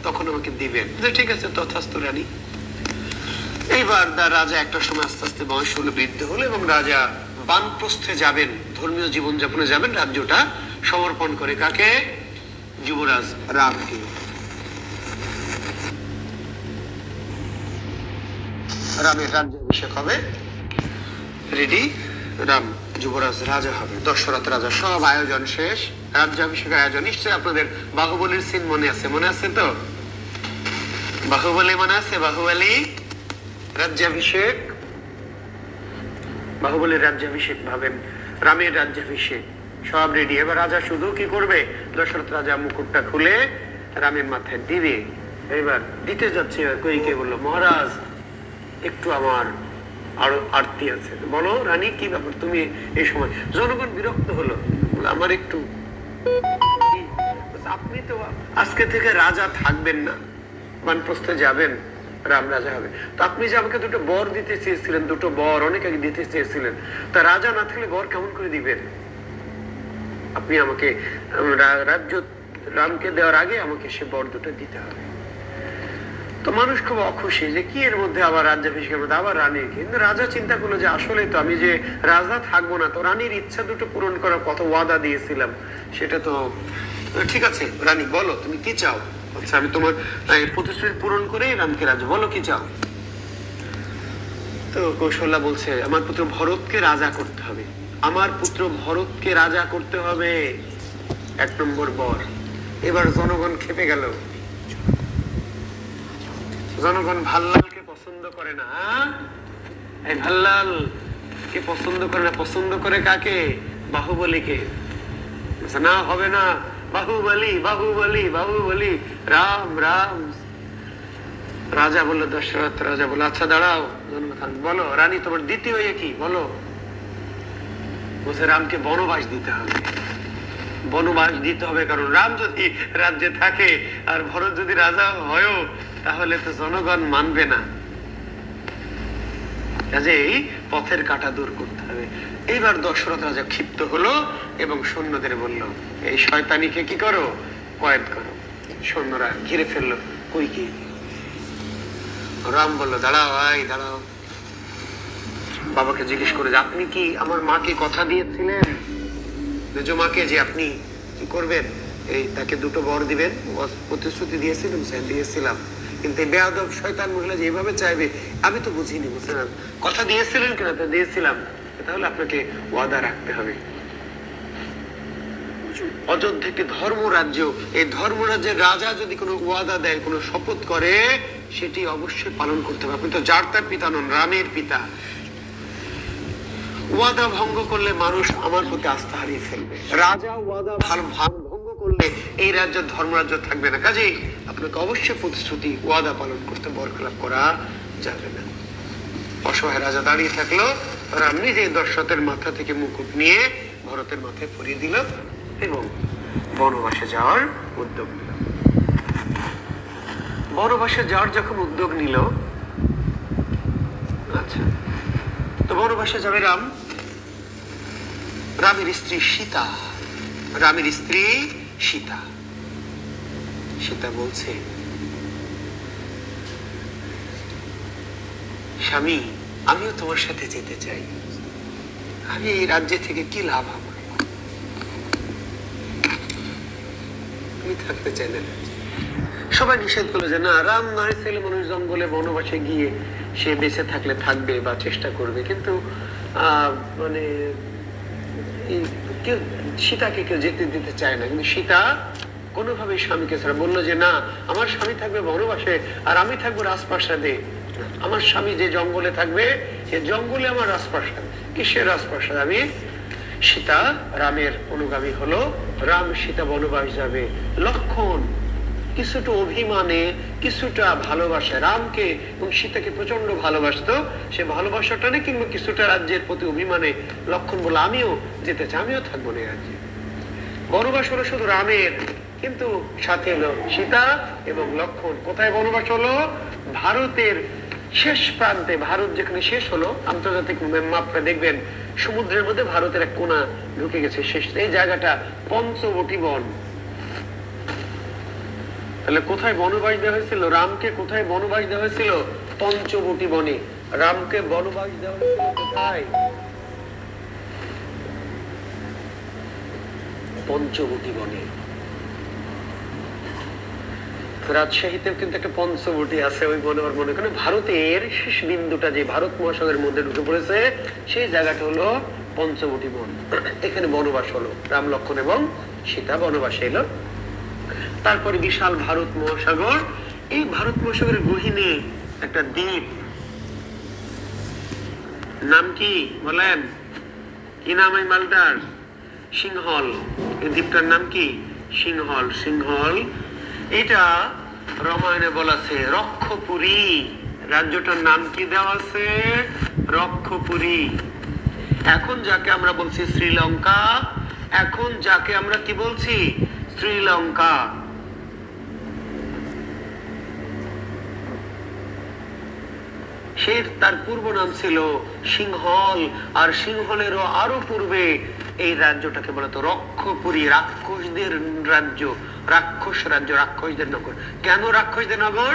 তখন আমাকে দিবেন। ঠিক আছে, তথাস্তু রানী। এইবার রাজা একটা সময় আস্তে আস্তে বয়স হলো, বৃদ্ধ হলো, এবং রাজা বানপ্রস্থে যাবেন, ধর্মীয় জীবন যাপনে যাবেন। রাজ্যটা সমর্পণ করে কাকে? যুবরাজ রামকে। রামের রাজ্যাভিষেক হবে। রেডি, রাম যুবরাজ রাজা হবে, দশরথ রাজা, সব আয়োজন শেষ। রাজ্যাভিষেক আয়োজন নিশ্চয়ই আপনাদের বাহুবলীর সিন মনে আছে, মনে আছে তো? বাহুবলী মনে আছে? বাহুবলী রাজ্যাভিষেক, বাহুবলীর রাজ্যাভিষেক ভাবেন, রামের রাজ্যাভিষেক সব রেডি। এবার রাজা শুধু কি করবে? দশরথ রাজা মুকুটটা খুলে রামের মাথায় দিবে। এবার দিতে যাচ্ছে, কইকে বললো, মহারাজ একটু আমার আরো আরতি আছে। বলো রানী, কি ব্যাপার, তুমি এই সময়? জনগণ বিরক্ত হলো, আমার একটু, আপনি তো আজকে থেকে রাজা থাকবেন না, বানপ্রস্থে যাবেন, রাম রাজা হবে। তো আপনি যে আমাকে দুটো বর দিতে চেয়েছিলেন, দুটো বর অনেক আগে দিতে চেয়েছিলেন, তা রাজা না থাকলে বর কেমন করে দিবেন? আপনি আমাকে রাজ্য রামকে দেওয়ার আগে আমাকে সে বর দুটো দিতে হবে। তো মানুষ খুব অখুশি যে কি এর মধ্যে আবার রাজ্যাভিষেকের মধ্যে আবার রানীর। কিন্তু রাজা চিন্তা করলো যে আসলে তো আমি যে রাজা থাকবো না, তো রানীর ইচ্ছা দুটো পূরণ করার কত ওয়াদা দিয়েছিলাম, সেটা তো ঠিক আছে। রানী বলো তুমি কি চাও? আচ্ছা, আমি তোমার প্রতিশ্রুতি পূরণ করে রামকে রাজা, বলো কি চাও? তো কৌশল্যা বলছে, আমার পুত্র ভরতকে রাজা করতে হবে, আমার পুত্র ভরতকে রাজা করতে হবে, 1 নম্বর বর। এবার জনগণ খেপে গেল, জনগণ ভাল্লালকে পছন্দ করে না। এই ভাল্লাল কে পছন্দ করে না, পছন্দ করে কাকে? বাহুবলীকে। না হবে না, বাহুবলী বাহুবলী বাহুবলী, রাম রাম। রাজা বললো, দশরথ রাজা বললো, আচ্ছা দাঁড়াও, বলো রানী তোমার দ্বিতীয় কি বলো? বলছে রামকে বনবাস দিতে হবে, বনবাস দিতে হবে, কারণ রাম যদি রাজ্যে থাকে আর ভরত যদি রাজা হয়ও, তাহলে তো জনগণ মানবে না, কাজেই পথের কাঁটা দূর করতে হবে। এইবার দশরথ রাজা ক্ষিপ্ত হলো এবং সৈন্যদের বলল, এই শয়তানিকে কি করো? কয়েদ করো। সৈন্যরা ঘিরে ফেললো কইকে। রাম বলল, দাঁড়াও ভাই দাঁড়াও। বাবাকে জিজ্ঞেস করে, আপনি কি আমার মাকে কথা দিয়েছিলেন নিজ মাকে যে আপনি কি করবেন? এই তাকে দুটো বর দিবেন, প্রতিশ্রুতি দিয়েছিলাম? দিয়েছিলাম, কিন্তু বেয়াদব শয়তান মহিলা যে এইভাবে চাইবে আমি তো বুঝিনি, বুঝলেন? কথা দিয়েছিলেন কিনা? তা দিয়েছিলাম, তাহলে আপনাকে ওয়াদা রাখতে হবে। অযোধ্যা একটি ধর্মরাজ্য, এই ধর্মরাজ্যের রাজা যদি কোনো ওয়াদা দেয়, কোনো শপথ করে, সেটি অবশ্যই পালন করতে হবে। আপনি তো যার তার পিতা নন, রামের পিতা। ওয়াদা ভঙ্গ করলে মানুষ আমার প্রতি আস্থা হারিয়ে ফেলবে। রাজা ওয়াদা ভঙ্গ করলে এই রাজ্য ধর্মরাজ্য থাকবে না। কাজেই আপনাকে অবশ্যই প্রতিশ্রুতি ওয়াদা পালন করতে, বরখেলাপ করা যাবে না। অসহায় রাজা দাঁড়িয়ে থাকলো, রাম নিজে দশরথের মাথা থেকে মুকুট নিয়ে ভরতের মাথায় পরিয়ে দিল এবং বনবাসে যাওয়ার উদ্যোগ নিল। বনবাসে যাওয়ার যখন উদ্যোগ নিল, আচ্ছা, তো বনবাসে যাবে রাম, রামের স্ত্রী সীতা, রামের স্ত্রী সীতা। সীতা বলছে, স্বামী আমিও তোমার সাথে যেতে চাই, আমি এই রাজ্যে থেকে কি লাভ আমার? আমি থাকতে চাই না। সবাই নিষেধ করলো যে না, রাম নয় ছেলে মানুষ জঙ্গলে বনবাসে গিয়ে সে বেঁচে থাকলে থাকবে বা চেষ্টা করবে, কিন্তু মানে কেউ সীতাকে কেউ যেতে দিতে চায় না। কিন্তু সীতা কোনোভাবেই স্বামীকে ছাড়া বললো যে না, আমার স্বামী থাকবে বনবাসে আর আমি থাকবো রাজপ্রাসাদে। আমার স্বামী যে জঙ্গলে থাকবে, সে জঙ্গলে আমার রাজপ্রাসাদ। কিসের রাজপ্রাসাদ? আমি সীতা রামের অনুগামী হলো, রাম সীতা বনবাস যাবে। লক্ষণ কিছুটা অভিমানে, কিছুটা ভালোবাসা, রামকে এবং সীতাকে প্রচন্ড ভালোবাসতো, সে ভালোবাসাটা নেই কিংবা কিছুটা রাজ্যের প্রতি অভিমানে লক্ষণ বলে আমিও যেতে চাই, আমিও থাকবো না রাজ্যে। বনবাস হলো শুধু রামের, কিন্তু সাথে হলো সীতা এবং লক্ষণ। কোথায় বনবাস হলো? ভারতের শেষ প্রান্তে। ভারত যেখানে শেষ হলো, আন্তর্জাতিক ম্যাপটা দেখবেন সমুদ্রের মধ্যে ভারতের এক কোণা ঢুকে গেছে শেষ, এই জায়গাটা পঞ্চবটি বন। তাহলে কোথায় বনবাস দেওয়া হয়েছিল রামকে? কোথায় বনবাস দেওয়া হয়েছিল? পঞ্চবটি বনে। রামকে বনবাস দেওয়া হয়েছিল কোথায়? পঞ্চবটি বনে। রাজশাহীতেও কিন্তু একটা পঞ্চবটি আছে, ওই মনে করেন ভারতের শেষ বিন্দুটা যে ভারত মহাসাগরের মধ্যে ঢুকে পড়েছে সেই জায়গাটা হলো পঞ্চবটি বন। এখানে বনবাস হলো, রাম লক্ষ্মণ এবং সীতা বনবাসে এলো। তারপরে বিশাল ভারত মহাসাগর, এই ভারত মহাসাগরের গহীনে একটা দ্বীপ, নাম কি বলেন? কি নাম এই মালটার? সিংহল। এই দ্বীপটার নাম কি? সিংহল। সিংহল এটা রামায়ণে বলা আছে রক্ষপুরী। রাজ্যটার নাম কি দেওয়া আছে? রক্ষপুরী। এখন যাকে আমরা বলছি শ্রীলঙ্কা, এখন যাকে আমরা কি বলছি? শ্রীলঙ্কা। সে তার পূর্ব নাম ছিল সিংহল, আর সিংহলেরও আরো পূর্বে এই রাজ্যটাকে বলা হতো রক্ষপুরী, রাক্ষসদের রাজ্য, রাক্ষস রাজ্য, রাক্ষসদের নগর। কেন রাক্ষসদের নগর?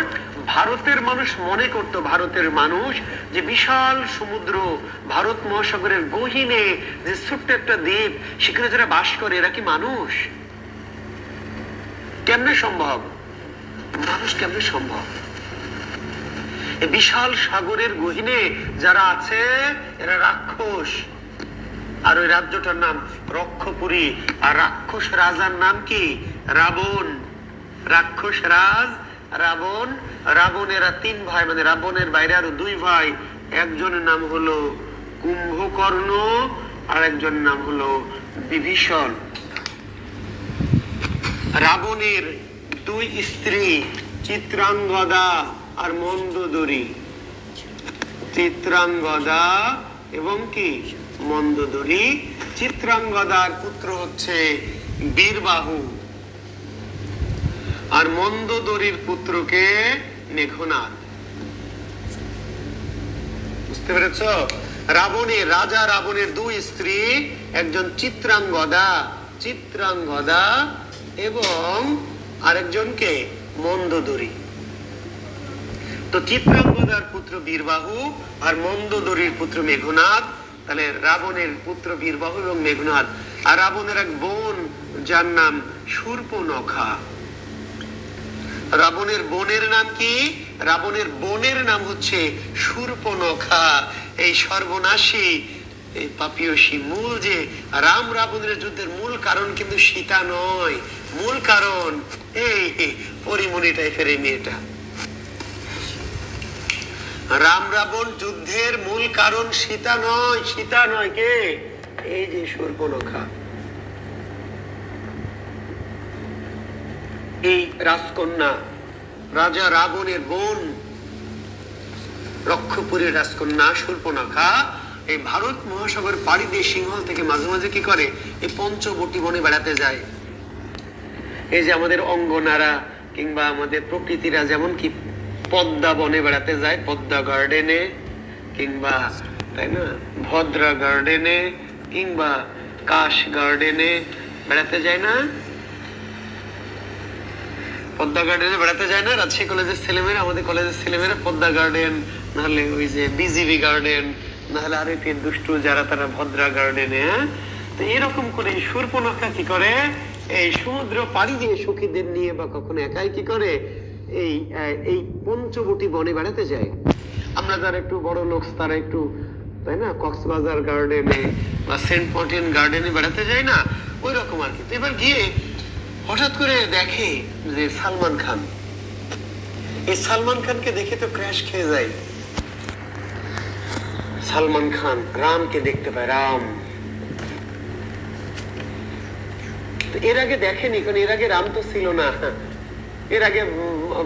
ভারতের মানুষ মনে করত, ভারতের মানুষ যে বিশাল সমুদ্র ভারত মহাসাগরের গহীনে যে ছোট্ট একটা দ্বীপ, সেখানে যারা বাস করে এরা কি মানুষ? কেমনে সম্ভব? মানুষ কেমনে সম্ভব? বিশাল সাগরের গহীনে যারা আছে এরা রাক্ষস। আর ওই রাজ্যটার নাম রক্ষপুরী। আর রাক্ষস রাজার নাম কি? রাবণ। রাক্ষস রাজ রাবণ। রাবণেরা 3 ভাই, মানে রাবণের বাইরে আরো 2 ভাই। একজনের নাম হলো কুম্ভকর্ণ আর একজনের নাম হলো বিভীষণ। রাবণের 2 স্ত্রী চিত্রাঙ্গদা আর মন্দোদরী। চিত্রাঙ্গদা এবং কি মন্দোদরী। চিত্রাঙ্গদার পুত্র হচ্ছে বীরবাহু, আর মন্দোদরীর পুত্রকে মেঘনাদ। বুঝতে পেরেছ? রাবণের রাজা রাবণের 2 স্ত্রী, একজন চিত্রাঙ্গদা, চিত্রাঙ্গদা এবং আরেকজনকে মন্দোদরী। তো চিত্রাঙ্গদার পুত্র বীরবাহু আর মন্দোদরীর পুত্র মেঘনাদ। তাহলে রাবণের পুত্র বীরবাহু এবং মেঘনাদ। আর রাবণের এক বোন যার নাম শূর্পণখা। রাবণের বোনের নাম কি? রাবণের বোনের নাম হচ্ছে শূর্পণখা। এই সর্বনাশী, এই পাপিয়সী। মূল যে রাম রাবণের যুদ্ধের মূল কারণ কিন্তু সীতা নয়, মূল কারণ এই পরিমণি টাইপের এই মেয়েটা। রাম রাবণ যুদ্ধের মূল কারণ সীতা নয়। সীতা নয়, কে? এই যে শূর্পণখা। এই রাজকন্যা রাজা রাবণের বোন, রক্ষপুরীর রাজকন্যা শূর্পণখা এই ভারত মহাসাগর পাড়ি দিয়ে সিংহল থেকে মাঝে মাঝে কি করে? এই পঞ্চবটি বনে বেড়াতে যায়। এই যে আমাদের অঙ্গনারা কিংবা আমাদের প্রকৃতিরা যেমন কি পদ্মা বনে বেড়াতে যায়, পদ্মা গার্ডেনে, কিংবা তাই না ভদ্রা গার্ডেনে, কিংবা কাশ গার্ডেনে বেড়াতে যায় না? পদ্মা গার্ডেনে বেড়াতে যায় না? রাজশাহী কলেজের ছেলেমেয়েরা, আমাদের কলেজের ছেলেমেয়েরা পদ্মা গার্ডেন, নাহলে ওই যে বিজিবি গার্ডেন, নাহলে আরো একটি দুষ্টু যারা তারা ভদ্রা গার্ডেনে। তো এরকম করে শূর্পণখা কি করে? এই সমুদ্র পাড়ি দিয়ে সখীদের নিয়ে বা কখনো একাই কি করে এই পঞ্চবটি বনে বেড়াতে যায়। আমরা যারা একটু বড় লোক তারা একটু তাই না কক্সবাজার গার্ডেনে বা সেন্ট মার্টিন গার্ডেনে বেড়াতে যায় না, ওই রকম আর কি। এবার গিয়ে হঠাৎ করে দেখে যে সালমান খান। এই সালমান খানকে দেখে তো ক্র্যাশ খেয়ে যায়। সালমান খান রামকে দেখতে পায়, রাম। এর আগে দেখেনি, কারণ এর আগে রাম তো ছিল না। এর আগে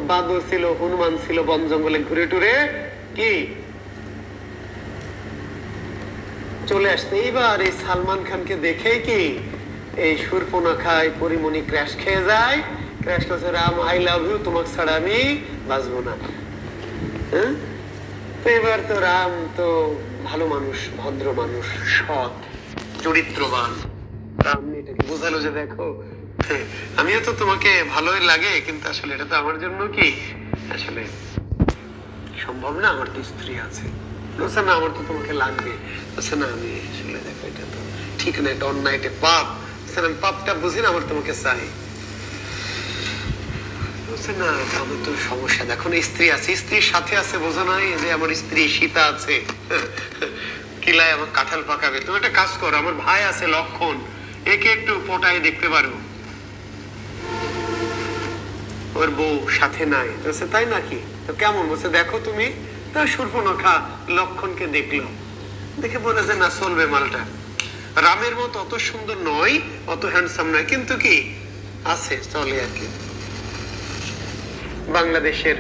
বাদর ছিল, হনুমান ছিল, বন জঙ্গলে ঘুরে টুরে কি চলে আসতে। এইবার এই সালমান খানকে দেখে কি এই শূর্পণখায় পরিমণি ক্র্যাশ খেয়ে যায়। ক্র্যাশ করছে, রাম আই লাভ ইউ, তোমাকে ছাড়া আমি বাঁচবো না। তো এবার তো রাম তো ভালো মানুষ, ভদ্র মানুষ, সৎ, চরিত্রবান। রাম এটাকে বোঝালো যে দেখো আমিও তো তোমাকে ভালোই লাগে, কিন্তু আসলে এটা তো আমার জন্য কি আসলে সম্ভব না, আমার তো স্ত্রী আছে। না, আমার তো তোমাকে লাগবে। না, আমি আসলে দেখো এটা তো ঠিক না, এটা অন্যায়, এটা পাপ। আমি পাপটা বুঝি না, আমার তোমাকে চাই। না তাহলে তো সমস্যা। দেখো স্ত্রী আছে, স্ত্রীর সাথে আছে, বোঝো নাই যে আমার স্ত্রী সীতা আছে, কিলায় আমার কাঁঠাল পাকাবে। তুমি একটা কাজ করো, আমার ভাই আছে লক্ষণ, একে একটু পটায় দেখতে পারো। ওর বউ সাথে নাই, বলছে তাই নাকি? তো কেমন? বলছে দেখো তুমি। তা শূর্পণখা লক্ষণকে দেখলো, দেখে বলে যে না চলবে মালটা। রামের মতো অত সুন্দর নয়, অত হ্যান্ডসাম নয়, কিন্তু কি আছে, চলে আর কি। বাংলাদেশের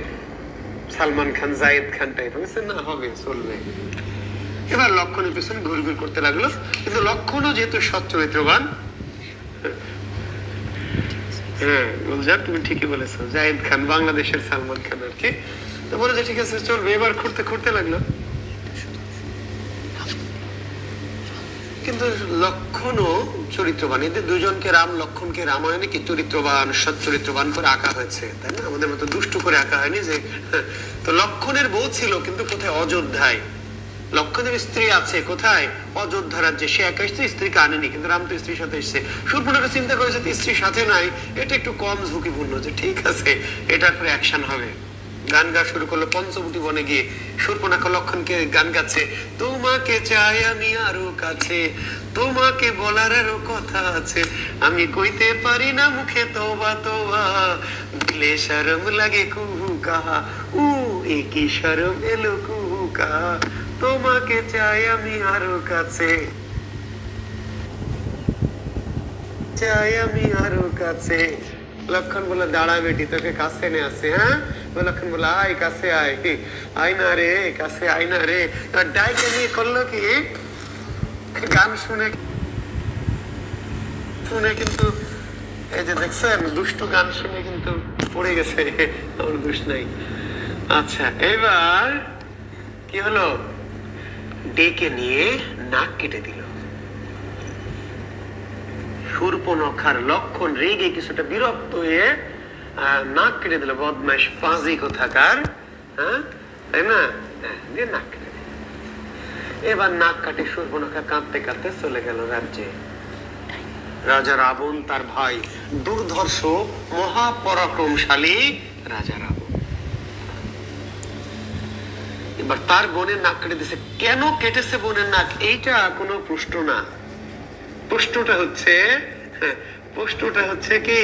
সালমান খান, জায়েদ খান টাইপ, বলছে না হবে, চলবে। এবার লক্ষণের পিছনে ঘুর ঘুর করতে লাগলো, কিন্তু লক্ষণও যেহেতু সৎ চরিত্রবান। হ্যাঁ গুলজার, তুমি ঠিকই বলেছো, জায়েদ খান বাংলাদেশের সালমান খান আর কি। তো বলে যে ঠিক আছে চলবে। এবার ঘুরতে ঘুরতে লাগলো, কিন্তু লক্ষণও চরিত্রবান। এদের দুজনকে, রাম লক্ষণকে রামায়ণে কি চরিত্রবান, সৎ চরিত্রবান করে আঁকা হয়েছে, তাই না? আমাদের মতো দুষ্টু করে আঁকা হয়নি যে। তো লক্ষণের বউ ছিল, কিন্তু কোথায়? অযোধ্যায়। লক্ষণের স্ত্রী আছে কোথায়? অযোধ্যা রাজ্যে। সে একা এসছে, স্ত্রীকে আনেনি, কিন্তু রাম তো স্ত্রীর সাথে এসছে। শূর্পণখা চিন্তা করেছে স্ত্রীর সাথে নাই, এটা একটু কম ঝুঁকিপূর্ণ, যে ঠিক আছে এটার পরে অ্যাকশন হবে। গান গা শুরু করলো পঞ্চবটি বনে গিয়ে। শূর্পণখা লক্ষণকে গান গাচ্ছে, তোমাকে চাই আমি আরো কাছে, তোমাকে বলার আরো কথা আছে, আমি কইতে পারি না মুখে তোবা তোবা, দিলে শরম লাগে কুহু কাহা, একি শরম এলো কুহু কাহা, তোমাকে চাই আমি আরো কাছে, চাই আমি আরো কাছে। লক্ষণ বলে দাঁড়া বেটি, তোকে কাছে এনে আছে। হ্যাঁ, লক্ষণ বলে আয় কাছে আয়, আয় না রে কাছে, আয় না রে। ডাইকে নিয়ে করলো কি, গান শুনে শুনে কিন্তু এই যে দেখছেন দুষ্টু গান শুনে কিন্তু পড়ে গেছে, আমার দোষ নাই। আচ্ছা এবার কি হলো, ডেকে নিয়ে নাক কেটে দিল। শূর্পণখার লক্ষণ রেগে কিছুটা বিরক্ত হয়ে নাক কেটে দিল। বদমাইশ পাজি কোথাকার, হ্যাঁ তাই না? দিয়ে নাক কেটে দিল। এবার নাক কাটে শূর্পণখা কাঁদতে কাঁদতে চলে গেল রাজ্যে। রাজা রাবণ তার ভাই, দুর্ধর্ষ মহাপরাক্রমশালী রাজা রাবণ। এবার তার বোনের নাক কেটে দিয়েছে। কেন কেটেছে বোনের নাক, এইটা কোনো প্রশ্ন না। প্রশ্নটা হচ্ছে কি,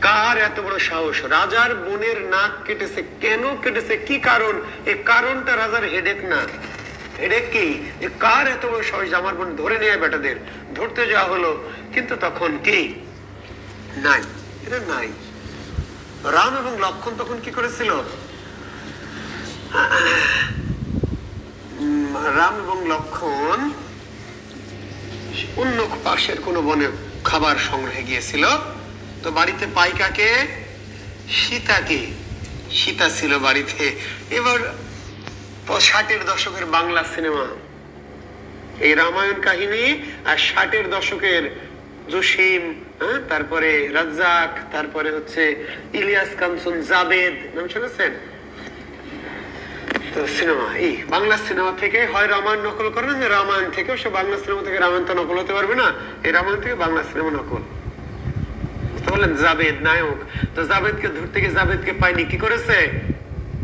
কার এত বড় সাহস? রাজার বোনের নাক কেটেছে, কেন কেটেছে, কি কারণ? এই কারণটা রাজার হেডেক না। হেডেক কি, যে কার এত বড় সাহস আমার বোন ধরে নিয়ে বেটাদের। ধরতে যাওয়া হলো, কিন্তু তখন কি নাই, এটা নাই। রাম এবং লক্ষণ তখন কি করেছিল? রাম এবং লক্ষণ অন্য পাশের কোন বনে খাবার সংগ্রহে গিয়েছিল। তো বাড়িতে পাই কাকে? সীতাকে। সীতা ছিল বাড়িতে। এবার 60-এর দশকের বাংলা সিনেমা, এই রামায়ণ কাহিনী, আর 60-এর দশকের জসিম, তারপরে রাজ্জাক, তারপরে হচ্ছে ইলিয়াস কাঞ্চন, জাবেদ, নাম শুনেছেন? সিনেমা, এই বাংলা সিনেমা থেকে হয় রামায়ণ নকল করে না, রামায়ণ থেকে সে বাংলা সিনেমা থেকে রামায়ণ তো নকল হতে পারবে না, এই রামায়ণ থেকে বাংলা সিনেমা নকল। বুঝতে পারলেন? জাবেদ নায়ক। তো জাবেদকে ধরতে গিয়ে জাবেদকে পায়নি, কি করেছে?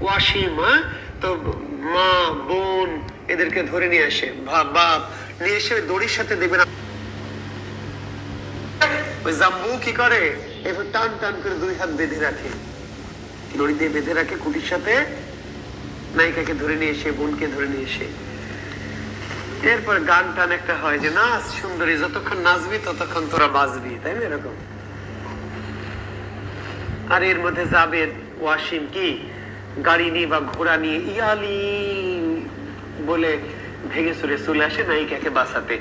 ওয়াসিম, তো মা বোন এদেরকে ধরে নিয়ে আসে, বাপ নিয়ে এসে দড়ির সাথে দেবে না, ওই জাম্বু কি করে, এবার টান টান করে 2 হাত বেঁধে রাখে, দড়ি দিয়ে বেঁধে রাখে কুটির সাথে। নায়িকাকে ধরে নিয়ে এসে, বোনকে ধরে নিয়ে এসে, এরপর গান টান একটা হয় যে নাচ সুন্দরী, যতক্ষণ নাচবি ততক্ষণ তোরা বাজবি, তাই না? এরকম। আর এর মধ্যে জাবেদ ওয়াসিম কি গাড়ি নিয়ে বা ঘোড়া নিয়ে ইয়ালি বলে ভেঙে চুরে চলে আসে নায়িকাকে বাঁচাতে।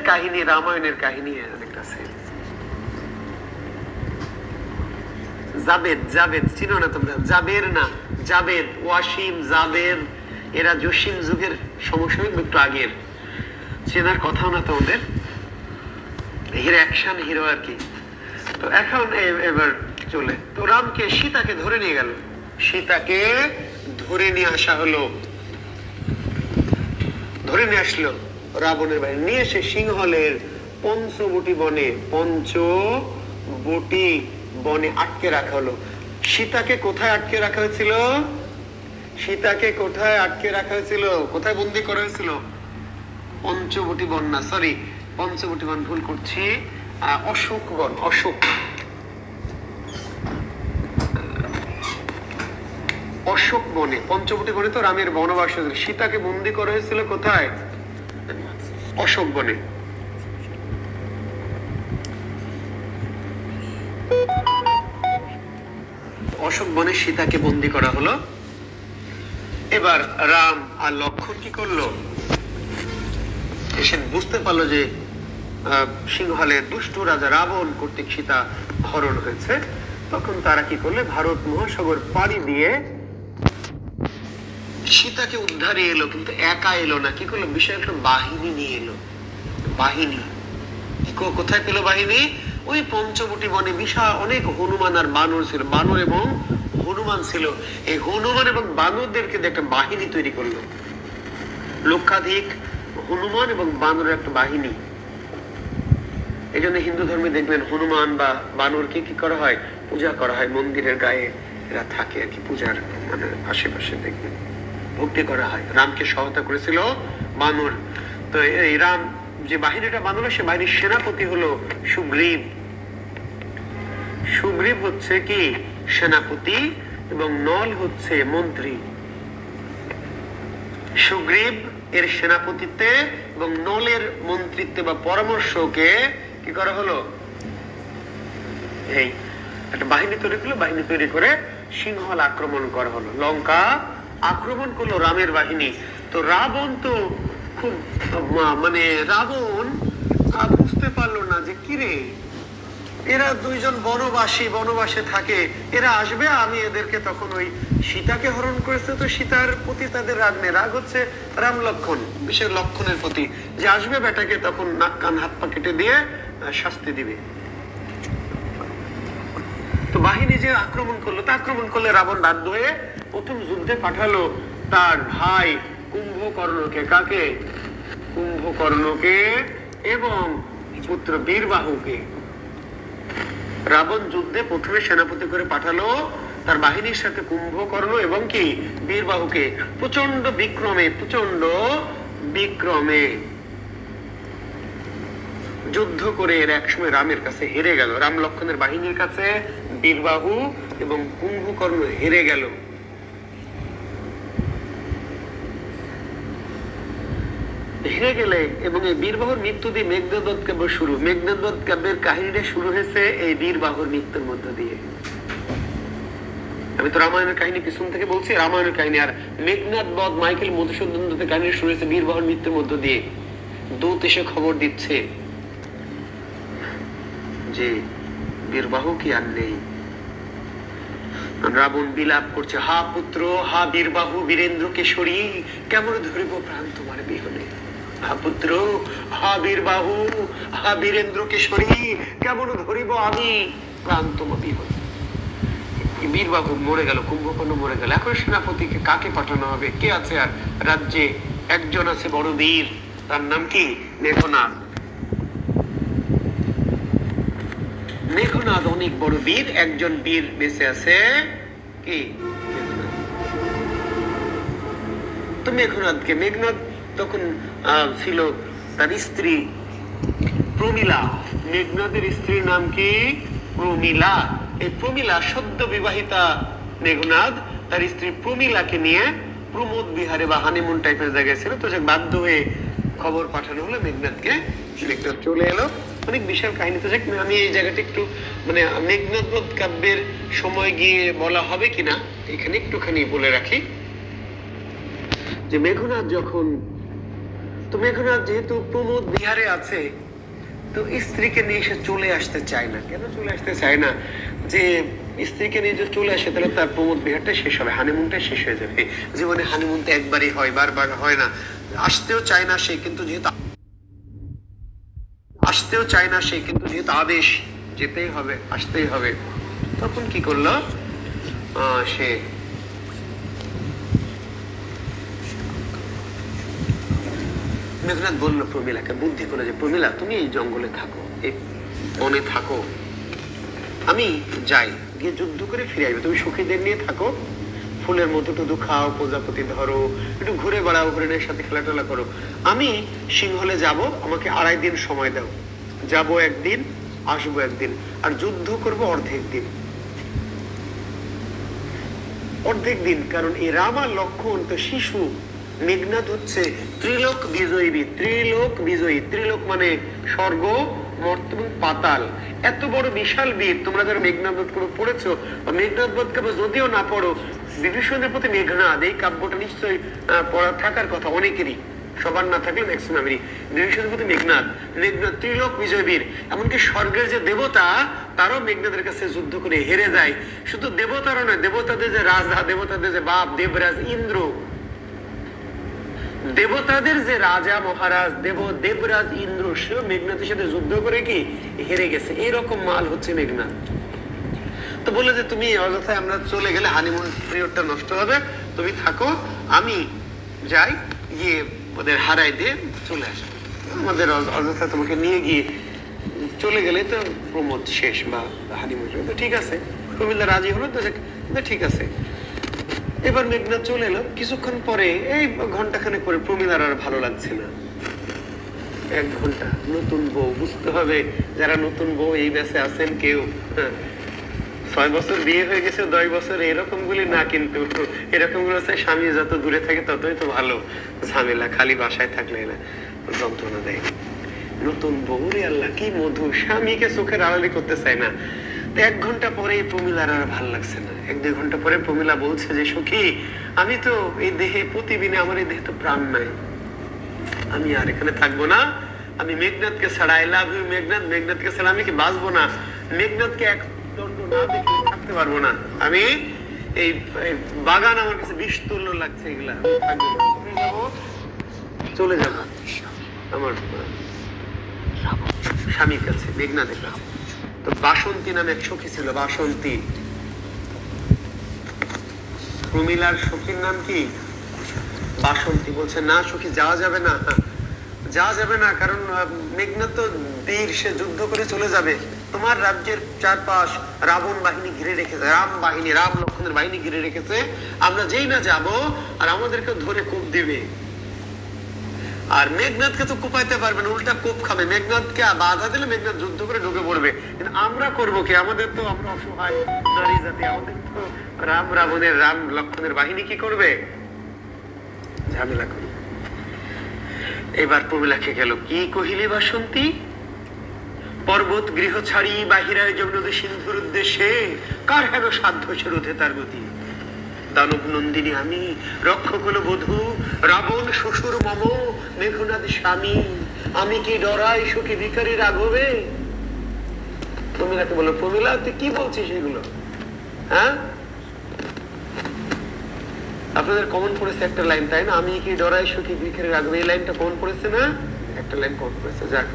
কাহিনী রামায়ণের কাহিনী অনেকটা। জাবেদ, জাবেদ চিনো না তোমরা? জাবের না, জাবেদ, ওয়াসিম, জাবের, এরা জসিম যুগের সমসাময়িক, একটু আগের, চেনার কথাও না তোমাদের। হিরো, অ্যাকশন হিরো আর কি। তো এখন এবার চলে, তো রামকে সীতাকে ধরে নিয়ে গেল, সীতাকে ধরে নিয়ে আসা হলো, ধরে নিয়ে আসলো রাবণের বাড়ি, নিয়ে এসে সিংহলের পঞ্চবটি বনে, পঞ্চবটি বনে আটকে রাখা হলো। সীতাকে কোথায় আটকে রাখা হয়েছিল? সীতাকে কোথায় আটকে রাখা হয়েছিল? কোথায় বন্দি করা হয়েছিল? পঞ্চবটী বন না, সরি, পঞ্চবটী বন ভুল করছি, অশোক বন। অশোক বনে, পঞ্চবটী বনে তো রামের বনবাস হয়েছিল। সীতাকে বন্দি করা হয়েছিল কোথায়? অশোক বনে। অশোক বনে সীতাকে বন্দি করা হলো। এবার রাম আর লক্ষ্মণ কি করলো? এসে বুঝতে পারলো যে সিংহলের দুষ্ট রাজা রাবণ কর্তৃক সীতা হরণ হয়েছে। তখন তারা কি করলে, ভারত মহাসাগর পাড়ি দিয়ে সীতাকে উদ্ধারে এলো। কিন্তু একা এলো না, কি করলো, বিশাল একটা বাহিনী নিয়ে এলো। বাহিনী কোথায় পেল? বাহিনী ওই পঞ্চবটী বনে বিশাল অনেক হনুমান আর বানর ছিল, বানর এবং হনুমান ছিল। এই হনুমান এবং বানরদেরকে একটা বাহিনী তৈরি করলো, লক্ষাধিক হনুমান এবং বানরের একটা বাহিনী। এই জন্য হিন্দু ধর্মে দেখবেন হনুমান বা বানরকে কি করা হয়, পূজা করা হয়, মন্দিরের গায়ে এরা থাকে আর কি, পূজার মানে আশেপাশে দেখবেন ভক্তি করা হয়। রামকে সহায়তা করেছিল বানর। তো এই রাম যে বাহিনীটা বানালো, সে বাহিনীর সেনাপতি হলো সুগ্রীব। সুগ্রীব হচ্ছে কি সেনাপতি এবং নল হচ্ছে মন্ত্রী। সুগ্রীব এর সেনাপতিত্বে এবং নলের মন্ত্রিত্বে বা পরামর্শকে কি করা হলো, এই একটা বাহিনী তৈরি করলো। বাহিনী তৈরি করে সিংহল আক্রমণ করা হলো, লঙ্কা আক্রমণ করলো রামের বাহিনী। তো রাবণ তো খুব মানে রাবণ বুঝতে পারলো না যে কিরে, এরা দুইজন বনবাসে থাকে, এরা আসবে, আমি এদেরকে তখন ওই সীতাকে হরণ করেছে, তো সীতার প্রতি তাদের রাগ নেই, রাগ হচ্ছে রাম লক্ষণ, বিশেষ লক্ষণের প্রতি, যে আসবে বেটাকে তখন নাক কান হাত পা কেটে দিয়ে শাস্তি দিবে। তো বাহিনী যে আক্রমণ করলো, তা আক্রমণ করলে রাবণ বাধ্য হয়ে প্রথম যুদ্ধে পাঠালো তার ভাই কুম্ভকর্ণকে। কাকে? কুম্ভকর্ণকে এবং পুত্র বীরবাহুকে। রাবণ যুদ্ধে প্রথমে সেনাপতি করে পাঠালো তার বাহিনীর সাথে কুম্ভকর্ণ এবং কি বীরবাহুকে। প্রচন্ড বিক্রমে যুদ্ধ করে এর একসময় রামের কাছে হেরে গেল। রাম লক্ষণের বাহিনীর কাছে বীরবাহু এবং কুম্ভকর্ণ হেরে গেল। হেরে গেলে এবং এই বীরবাহুর মৃত্যু দিয়ে মেঘনাদ কাব্য শুরু। মেঘনাদ কাব্যের কাহিনীটা শুরু হয়েছে এই বীরবাহুর মৃত্যুর মধ্য দিয়ে। আমি তো রামায়ণের কাহিনী পিছন থেকে বলছি, রামায়ণের কাহিনী। আর মেঘনাদ বধ মাইকেল মধুসূদন দত্তের কাহিনী শুরু হয়েছে বীরবাহুর মৃত্যুর মধ্য দিয়ে। দূত এসে খবর দিচ্ছে যে বীরবাহু কি আর নেই। রাবণ বিলাপ করছে, হা পুত্র, হা বীরবাহু, বীরেন্দ্র কেশরী, কেমন ধরিব প্রাণ তোমার বিহনে। হা পুত্র, হা বীরবাহু, হা বীরেন্দ্র কেশরী, কেমন ধরিব আমি প্রাণ তোমার বিহনে। বীরবাহু মরে গেল, কুম্ভকর্ণ মরে গেল। এখন সেনাপতিকে কাকে পাঠানো হবে? কে আছে আর রাজ্যে? একজন আছে বড় বীর, তার নাম কি মেঘনাদ। মেঘনাদ অনেক বড় বীর, একজন বীর বেঁচে আছে কি তো মেঘনাদকে। মেঘনাদ তখন ছিল তার স্ত্রী প্রমীলা। মেঘনাদের স্ত্রীর নাম কি? প্রমীলা। এই প্রমীলা সদ্য বিবাহিতা মেঘনাদ তার স্ত্রী প্রমীলাকে নিয়ে প্রমোদ বিহারে বা হানিমুন টাইপের জায়গায় ছিল। তো বাধ্য হয়ে খবর পাঠানো হলো মেঘনাদকে। মেঘনাদ চলে এলো। অনেক বিশাল কাহিনী। তো আমি এই জায়গাটা একটু মানে মেঘনাদ বধ কাব্যের সময় গিয়ে বলা হবে কিনা এখানে একটুখানি বলে রাখি যে মেঘনাদ যখন, তো মেঘনাদ যেহেতু প্রমোদ বিহারে আছে, তো স্ত্রীকে নিয়ে সে চলে আসতে চায় না। কেন চলে আসতে চায় না? যে স্ত্রীকে নিয়ে যদি চলে আসে তাহলে তার প্রমোদ বিহারটা শেষ হবে, হানিমুনটা শেষ হয়ে যাবে। জীবনে হানিমুন তো একবারই হয়, বারবার হয় না। আসতেও চায় না সে, কিন্তু যেহেতু আদেশ, যেতেই হবে, আসতেই হবে। তখন কি করলো সে, মেঘনাদ বললো প্রমীলাকে, বুদ্ধি করে, যে প্রমীলা তুমি এই জঙ্গলে থাকো, এই বনে থাকো, আমি যাই, গিয়ে যুদ্ধ করে ফিরে আসবে। তুমি সখীদের নিয়ে থাকো, ফুলের মধু টুধু খাও, প্রজাপতি ধরো, একটু ঘুরে বেড়াও, হরিণের সাথে খেলাটেলা করো। আমি সিংহলে যাব, আমাকে 2.5 দিন সময় দাও। যাব একদিন, আসবো একদিন, আর যুদ্ধ করবো অর্ধেক দিন। অর্ধেক দিন, কারণ এই রাম আর লক্ষণ তো শিশু। মেঘনাদ হচ্ছে ত্রিলোক বিজয়ী বীর, ত্রিলোক বিজয়ী। ত্রিলোক মানে স্বর্গ, মর্ত এবং পাতাল। এত বড় বিশাল বীর। তোমরা যারা মেঘনাদ বধ করে পড়েছো, মেঘনাদ বধ কাব্য যদিও না পড়ো, বিভীষণের প্রতি মেঘনাদ এই কাব্যটা নিশ্চয়ই পড়া থাকার কথা অনেকেরই, সবার না থাকলে ম্যাক্সিমামেরই। বিভীষণের প্রতি মেঘনাদ, মেঘনাদ ত্রিলোক বিজয় বীর। এমনকি স্বর্গের যে দেবতা, তারাও মেঘনাদের কাছে যুদ্ধ করে হেরে যায়। শুধু দেবতারও নয়, দেবতাদের যে রাজা, দেবতাদের যে বাপ দেবরাজ ইন্দ্র, দেবতাদের যে রাজা মহারাজ দেবরাজ ইন্দ্র, সেও মেঘনাদের সাথে যুদ্ধ করে কি হেরে গেছে। এইরকম মাল হচ্ছে মেঘনাদ। তো বলে যে তুমি অযথায় আমরা চলে গেলে হানিমুন পিরিয়ডটা নষ্ট হবে, তুমি থাকো, আমি যাই, গিয়ে ওদের হারাই দিয়ে চলে আসো। আমাদের অযথা তোমাকে নিয়ে গিয়ে চলে গেলে তো প্রমোদ শেষ বা হানিমুন। তো ঠিক আছে, প্রমিলা রাজি হলো, তো ঠিক আছে। এবার মেঘনাদ চলে এলো। কিছুক্ষণ পরে এই ঘন্টাখানেক পরে প্রমিলার আর ভালো লাগছে না। 1 ঘন্টা, নতুন বউ, বুঝতে হবে যারা নতুন বউ এই ব্যাচে আছেন, কেউ 6 বছর বিয়ে হয়ে গেছে, 10 বছর, এরকম গুলি না, কিন্তু এরকম গুলো হচ্ছে স্বামী যত দূরে থাকে ততই তো ভালো। ঝামেলা, খালি বাসায় থাকলে না যন্ত্রণা দেয়। নতুন বউ রে আল্লাহ, কি মধু, স্বামীকে চোখের আড়ালি করতে চায় না। 1 ঘন্টা পরে প্রমিলার আর ভাল লাগছে না। 1-2 ঘন্টা পরে প্রমিলা বলছে যে সখী, আমি তো এই দেহে প্রতিদিনে, আমার এই দেহে তো প্রাণ নাই, আমি আর এখানে থাকবো না। আমি মেঘনাদকে ছাড়া, আই লাভ ইউ মেঘনাদ, মেঘনাদকে ছাড়া আমি কি বাঁচবো না। মেঘনাদকে এক দণ্ড না দেখে থাকতে পারবো না। আমি এই বাগান আমার কাছে বিষতুল্য লাগছে, এগুলা চলে যাবো আমার স্বামীর কাছে, মেঘনাদের কাছে। তো বাসন্তী নামে এক সখী ছিল, বাসন্তী। প্রমিলার সখীর নাম কি? বাসন্তী। বলছে না সখী, যাওয়া যাবে না, যাওয়া যাবে না, কারণ মেঘনাদ তো বীর, সে যুদ্ধ করে চলে যাবে। তোমার রাজ্যের চারপাশ রাবণ বাহিনী ঘিরে রেখেছে, রাম বাহিনী, রাম লক্ষণের বাহিনী ঘিরে রেখেছে। আমরা যেই না যাব, আর আমাদেরকে ধরে কোপ দিবে। আর মেঘনাদকে তো কোপাইতে পারবে না, উল্টা কোপ খাবে। মেঘনাদকে বাধা দিলে মেঘনাদ যুদ্ধ করে ঢুকে পড়বে। কিন্তু আমরা করবো কি? আমাদের তো, আমরা অসহায় নারী জাতি, আমাদের তো রাম রাবণের, রাম লক্ষণের বাহিনী কি করবে? ঝামেলা করবে। এবার প্রমিলাকে গেল, কি কহিলি বাসন্তী? পর্বত গৃহ ছাড়ি বাহিরায় যমুনা সিন্ধুর উদ্দেশ্যে, কার হেন সাধ্য সে রোধে তার গতি। দানব নন্দিনী আমি, রক্ষক হলো বধূ, রাবণ শ্বশুর মম, মেঘনাদ স্বামী, আমি কি ডরাই সখী ভিখারি রাঘবে। প্রমিলাকে বলো, প্রমিলা তুই কি বলছিস এগুলো? হ্যাঁ, আপনাদের কমন পড়েছে একটা লাইন, তাই না? আমি কি ডরাই সখী ভিখারি রাঘবে, এই লাইনটা কমন পড়েছে না? একটা লাইন কমন পড়েছে। যাক,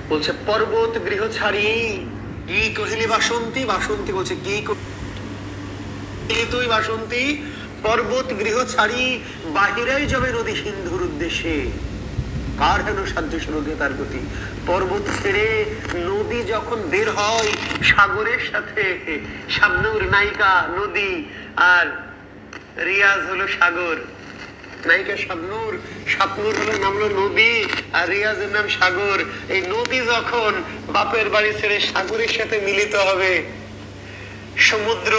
বলছে পর্বত গৃহ ছাড়ি, কি কহিলি বাসন্তী? বাসন্তী বলছে, কি তুই বাসন্তী? পর্বত গৃহ ছাড়ি বাহিরাই যাবে নদী সিন্ধুর উদ্দেশ্যে, কার হেন সাধ্য রোধে তার গতি। পর্বত ছেড়ে নদী যখন বের হয় সাগরের সাথে, শাবনূর নায়িকা নদী, আর রিয়াজ হলো সাগর। নায়িকা শাবনূর, শাবনূর হলো নাম হলো নদী, আর রিয়াজের নাম সাগর। এই নদী যখন বাপের বাড়ি ছেড়ে সাগরের সাথে মিলিত হবে, সমুদ্র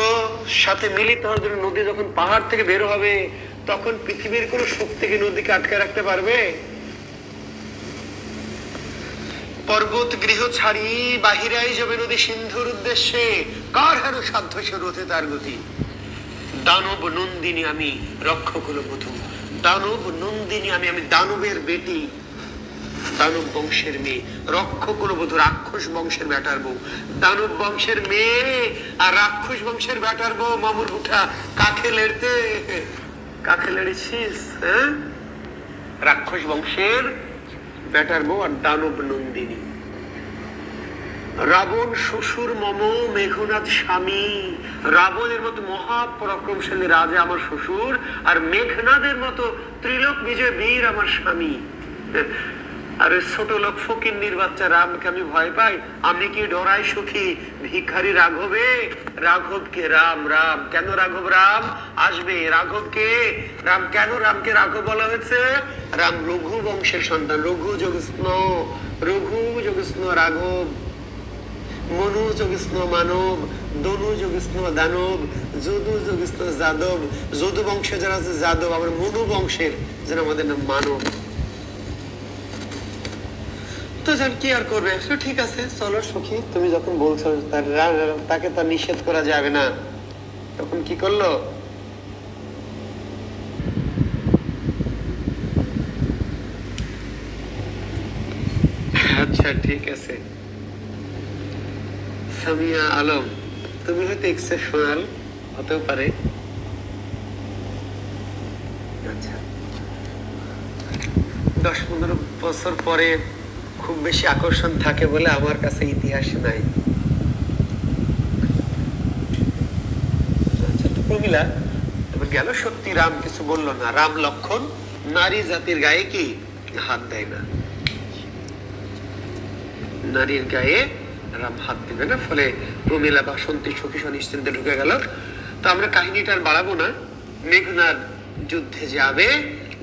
সাথে মিলিত হওয়ার জন্য নদী যখন পাহাড় থেকে বের হবে, তখন পৃথিবীর কোন শক্তিকে নদীকে আটকে রাখতে পারবে? পর্বত গৃহ ছাড়ি বাহিরাই যাবে নদী সিন্ধুর উদ্দেশ্যে, কার হেন সাধ্য সে রোধে তার গতি। দানব নন্দিনী আমি, রক্ষক হলো বধূ। দানব নন্দিনী আমি, আমি দানবের বেটি, দানব বংশের মেয়ে, রক্ষক হলো বধূ, রাক্ষস বংশের বেটার বউ। দানব বংশের মেয়ে আর রাক্ষস বংশের বেটার বউ, মামুর উঠা কাকে লেড়তে, কাকে লেড়েছিস? হ্যাঁ, রাক্ষস বংশের বেটার বউ আর দানব নন্দিনী। রাবণ শ্বশুর মম, মেঘনাদ স্বামী। রাবণের মতো মহাপরাক্রমশালী রাজা আমার শ্বশুর, আর মেঘনাদের মতো ত্রিলোক বিজয় বীর আমার স্বামী। আর ওই ছোট লোক ফকিন্নির বাচ্চা রামকে আমি ভয় পাই, আমি কি ডরাই সখী ভিখারি রাঘবে? রাঘব কে? রাম। রাম কেন রাঘব? রাম আসবে। রাঘব কে? রাম কেন রামকে রাঘব বলা হয়েছে? রাম রঘু বংশের সন্তান। রঘু যোগস্ন, রঘু যোগস্ন রাঘব, মনু যোগস্ন মানব, দনু যোগস্ন দানব, যদু যোগস্ন যাদব। যদু বংশে যারা আছে যাদব, আবার মনু বংশের যারা আমাদের নাম মানব। তো জান কি আর করবে, ঠিক আছে চলো সখী, তুমি যখন বলছো তাকে তো নিষেধ করা যাবে না। তখন কি করলো? আচ্ছা ঠিক আছে সামিয়া আলম, তুমি হয়তো এক্সেপশনাল হতেও পারে। আচ্ছা 10-15 বছর পরে খুব বেশি আকর্ষণ থাকে বলে আমার কাছে ইতিহাস নাই। প্রমিলা গেল, সত্যি রাম কিছু বললো না। রাম লক্ষণ নারী জাতির গায়ে কি হাত দেয় না, নারীর গায়ে রাম হাত দিবে না। ফলে প্রমিলা বাসন্তী সখী নিশ্চিন্তে ঢুকে গেল। তো আমরা কাহিনীটা আর বাড়াবো না। মেঘনাদ যুদ্ধে যাবে।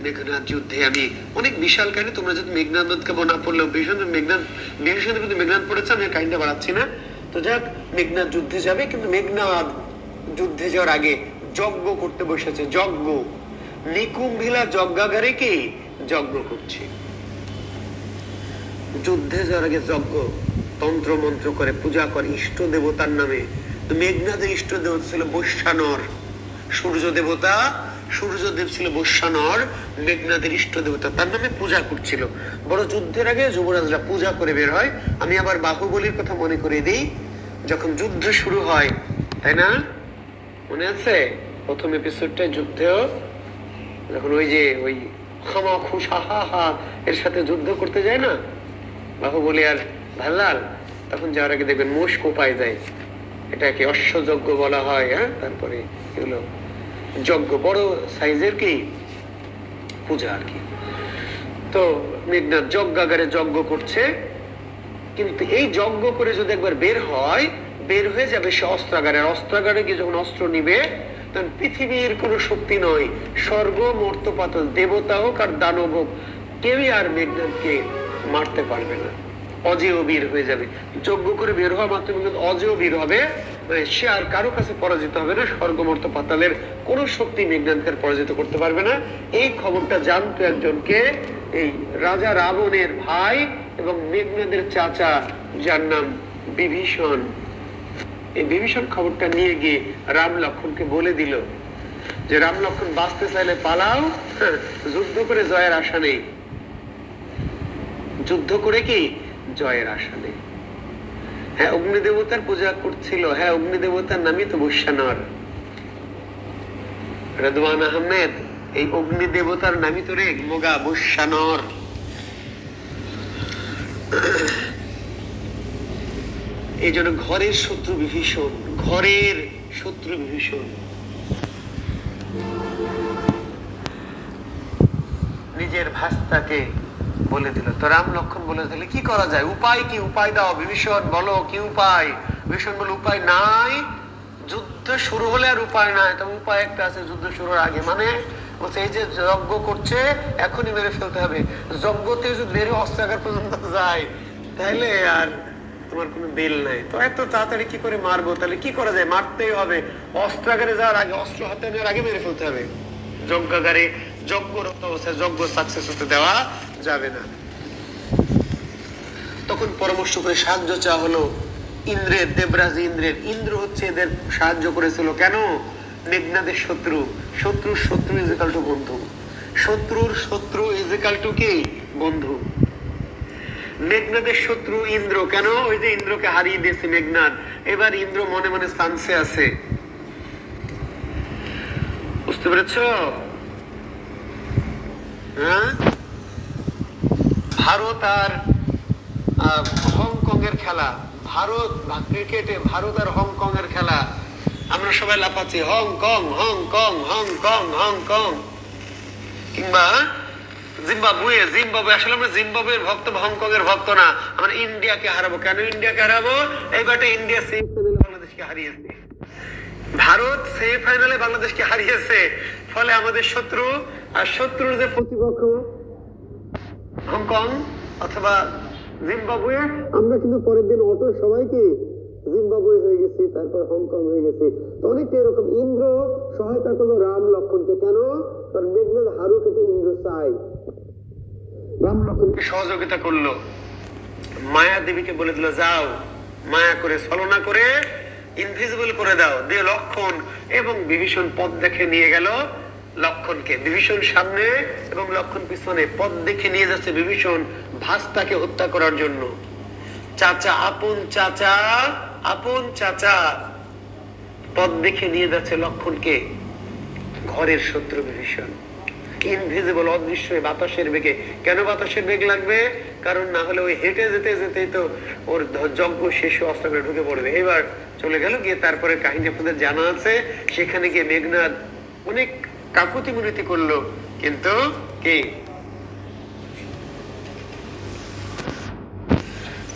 মেঘনাদ যুদ্ধে আমি অনেক বিশাল কাহিনী, তোমরা যদি মেঘনাদ না পড়লেও মেঘনাদ পড়েছে, আমি কাহিনীটা বাড়াচ্ছি না। তো যাক, মেঘনাদ যুদ্ধে যাবে, কিন্তু মেঘনাদ যুদ্ধে যাওয়ার আগে যজ্ঞ করতে বসেছে। যজ্ঞ নিকুম্ভিলা যজ্ঞাগারে কি যজ্ঞ করছে। যুদ্ধে যাওয়ার আগে যজ্ঞ, তন্ত্র মন্ত্র করে পূজা করে ইষ্ট দেবতার নামে। তো মেঘনাদের ইষ্ট দেবতা ছিল বৈশ্বানর। সূর্য দেবতা, সূর্যদেব ছিল বৈশ্বানর, মেঘনাদের ইষ্ট দেবতা, তার নামে পূজা করছিল। বড় যুদ্ধের আগে যুবরাজরা পূজা করে বের হয়। আমি আবার বাহুবলীর কথা মনে করে দিই, যখন যুদ্ধ শুরু হয়, তাই না, মনে আছে প্রথম এপিসোডটা যুদ্ধেও যখন ওই খামা খুশা হা হা এর সাথে যুদ্ধ করতে যায় না বাহুবলী আর ভাল্লাল, তখন যাওয়ার আগে দেখবেন মোষ কোপায় যায়, এটাকে অশ্বযজ্ঞ বলা হয়। হ্যাঁ, তারপরে এগুলো যজ্ঞ, বড় সাইজের কি পূজা আর কি। তো মেঘনাদ যজ্ঞাগারে যজ্ঞ করছে, কিন্তু এই যজ্ঞ করে যদি একবার বের হয়ে যাবে সে অস্ত্রাগারে। অস্ত্রাগারে গিয়ে যখন অস্ত্র নিবে, তখন পৃথিবীর কোনো শক্তি নয়, স্বর্গ মর্ত পাতাল, দেবতা হোক আর দানব হোক, কেউই আর মেঘনাদকে মারতে পারবে না। অজেয় বীর হয়ে যাবে। যজ্ঞ করে বের হওয়া মাত্র মেঘনাদ অজেয় বীর হবে, মানে সে আর কারো কাছে পরাজিত হবে না। স্বর্গ মর্ত পাতালের কোন শক্তি মেঘনাদকে পরাজিত করতে পারবে না। এই খবরটা জানতো একজনকে, এই রাজা রাবণের ভাই এবং মেঘনাদের চাচা, যার নাম বিভীষণ। এই বিভীষণ খবরটা নিয়ে গিয়ে রাম লক্ষণকে বলে দিল যে রাম লক্ষণ বাঁচতে চাইলে পালাও, যুদ্ধ করে জয়ের আশা নেই। যুদ্ধ করে কি জয়ের আশা নেই। হ্যাঁ, অগ্নিদেবতার পূজা করছিল। হ্যাঁ, অগ্নিদেবতার নামই তো বৈশ্বানর। রেদওয়ান আহমেদ, এই অগ্নিদেবতার নামই তো রে মোগা বৈশ্বানর। এই জন্য ঘরের শত্রু বিভীষণ, ঘরের শত্রু বিভীষণ। নিজের ভাস্তাকে বলে দিল। তো রাম লক্ষণ বলে দিলে কি করা যায়, উপায় কি, উপায় দাও বিভীষণ, বলো কি উপায়। বিভীষণ বলে উপায় নাই, যুদ্ধ শুরু হলে আর উপায় নাই। তবে উপায় একটা আছে, যুদ্ধ শুরুর আগে। মানে বলছে এই যে যজ্ঞ করছে এখনই মেরে ফেলতে হবে। যজ্ঞতে যদি মেরে অস্ত্রাগার পর্যন্ত যায় তাহলে আর তোমার কোনো বেল নাই। তো এত তাড়াতাড়ি কি করে মারবো, তাহলে কি করা যায়, মারতেই হবে। অস্ত্রাগারে যাওয়ার আগে, অস্ত্র হাতে নেওয়ার আগে মেরে ফেলতে হবে। যজ্ঞাগারে যজ্ঞরত অবস্থায় যজ্ঞ সাকসেস হতে দেওয়া যাবে না। তখন পরামর্শ করে সাহায্য চাওয়া হলো ইন্দ্রের, দেবরাজ ইন্দ্রের। ইন্দ্র হচ্ছে এদের সাহায্য করেছিল। কেন? মেঘনাদের শত্রু, শত্রুর শত্রু ইজ ইকুয়াল টু বন্ধু, শত্রুর শত্রু ইজ ইকুয়াল টু কি বন্ধু। মেঘনাদের শত্রু ইন্দ্র। কেন? ওই যে ইন্দ্রকে হারিয়ে দিয়েছে মেঘনাদ, এবার ইন্দ্র মনে মনে চান্সে আছে। বুঝতে পেরেছ? হ্যাঁ, ভারত আর হংকং এর খেলা, ভারত ক্রিকেটে ভারত আর হংকং এর খেলা, আমরা সবাই লাফাচ্ছি হংকং হংকং হংকং হংকং। কিংবা জিম্বাবুয়ে আসলে আমরা জিম্বাবুয়ের ভক্ত, হংকং এর ভক্ত না। আমরা ইন্ডিয়াকে হারাবো। কেন ইন্ডিয়াকে হারাবো? এইবারটা ইন্ডিয়া সেমিফাইনালে বাংলাদেশকে হারিয়েছে, ভারত সেমিফাইনালে বাংলাদেশকে হারিয়েছে। ফলে আমাদের শত্রু আর শত্রুর যে প্রতিপক্ষ হংকং অথবা জিম্বাবুয়ে, আমরা কিন্তু পরের দিন অটো সবাইকে জিম্বাবুয়ে হয়ে গেছি, তারপর হংকং হয়ে গেছে। তো অনেকটা এরকম ইন্দ্র সহায়তা করলো রাম লক্ষণকে। কেন? কারণ মেঘনাদ হারুক এটা ইন্দ্র চাই, রাম লক্ষণকে সহযোগিতা করলো। মায়া দেবীকে বলে দিল যাও মায়া করে ছলনা করে ইনভিজিবল করে দাও, দিয়ে লক্ষণ এবং বিভীষণ পথ দেখে নিয়ে গেল লক্ষণকে। বিভীষণ সামনে এবং লক্ষণ পিছনে, পথ দেখে নিয়ে যাচ্ছে বিভীষণ ভাস্তাকে হত্যা করার জন্য। চাচা, আপন চাচা, আপন চাচা পথ দেখে নিয়ে যাচ্ছে লক্ষণকে। ঘরের শত্রু বিভীষণ ইনভিজিবল, অদৃশ্য বাতাসের বেগে। কেন বাতাসের বেগ লাগবে? কারণ না হলে ওই হেঁটে যেতে যেতেই তো ওর যজ্ঞ শেষ অস্ত্র করে ঢুকে পড়বে। এবার চলে গেল, গিয়ে তারপরে কাহিনী আপনাদের জানা আছে। সেখানে গিয়ে মেঘনাদ অনেক কাকুতি মিনতি করলো, কিন্তু কি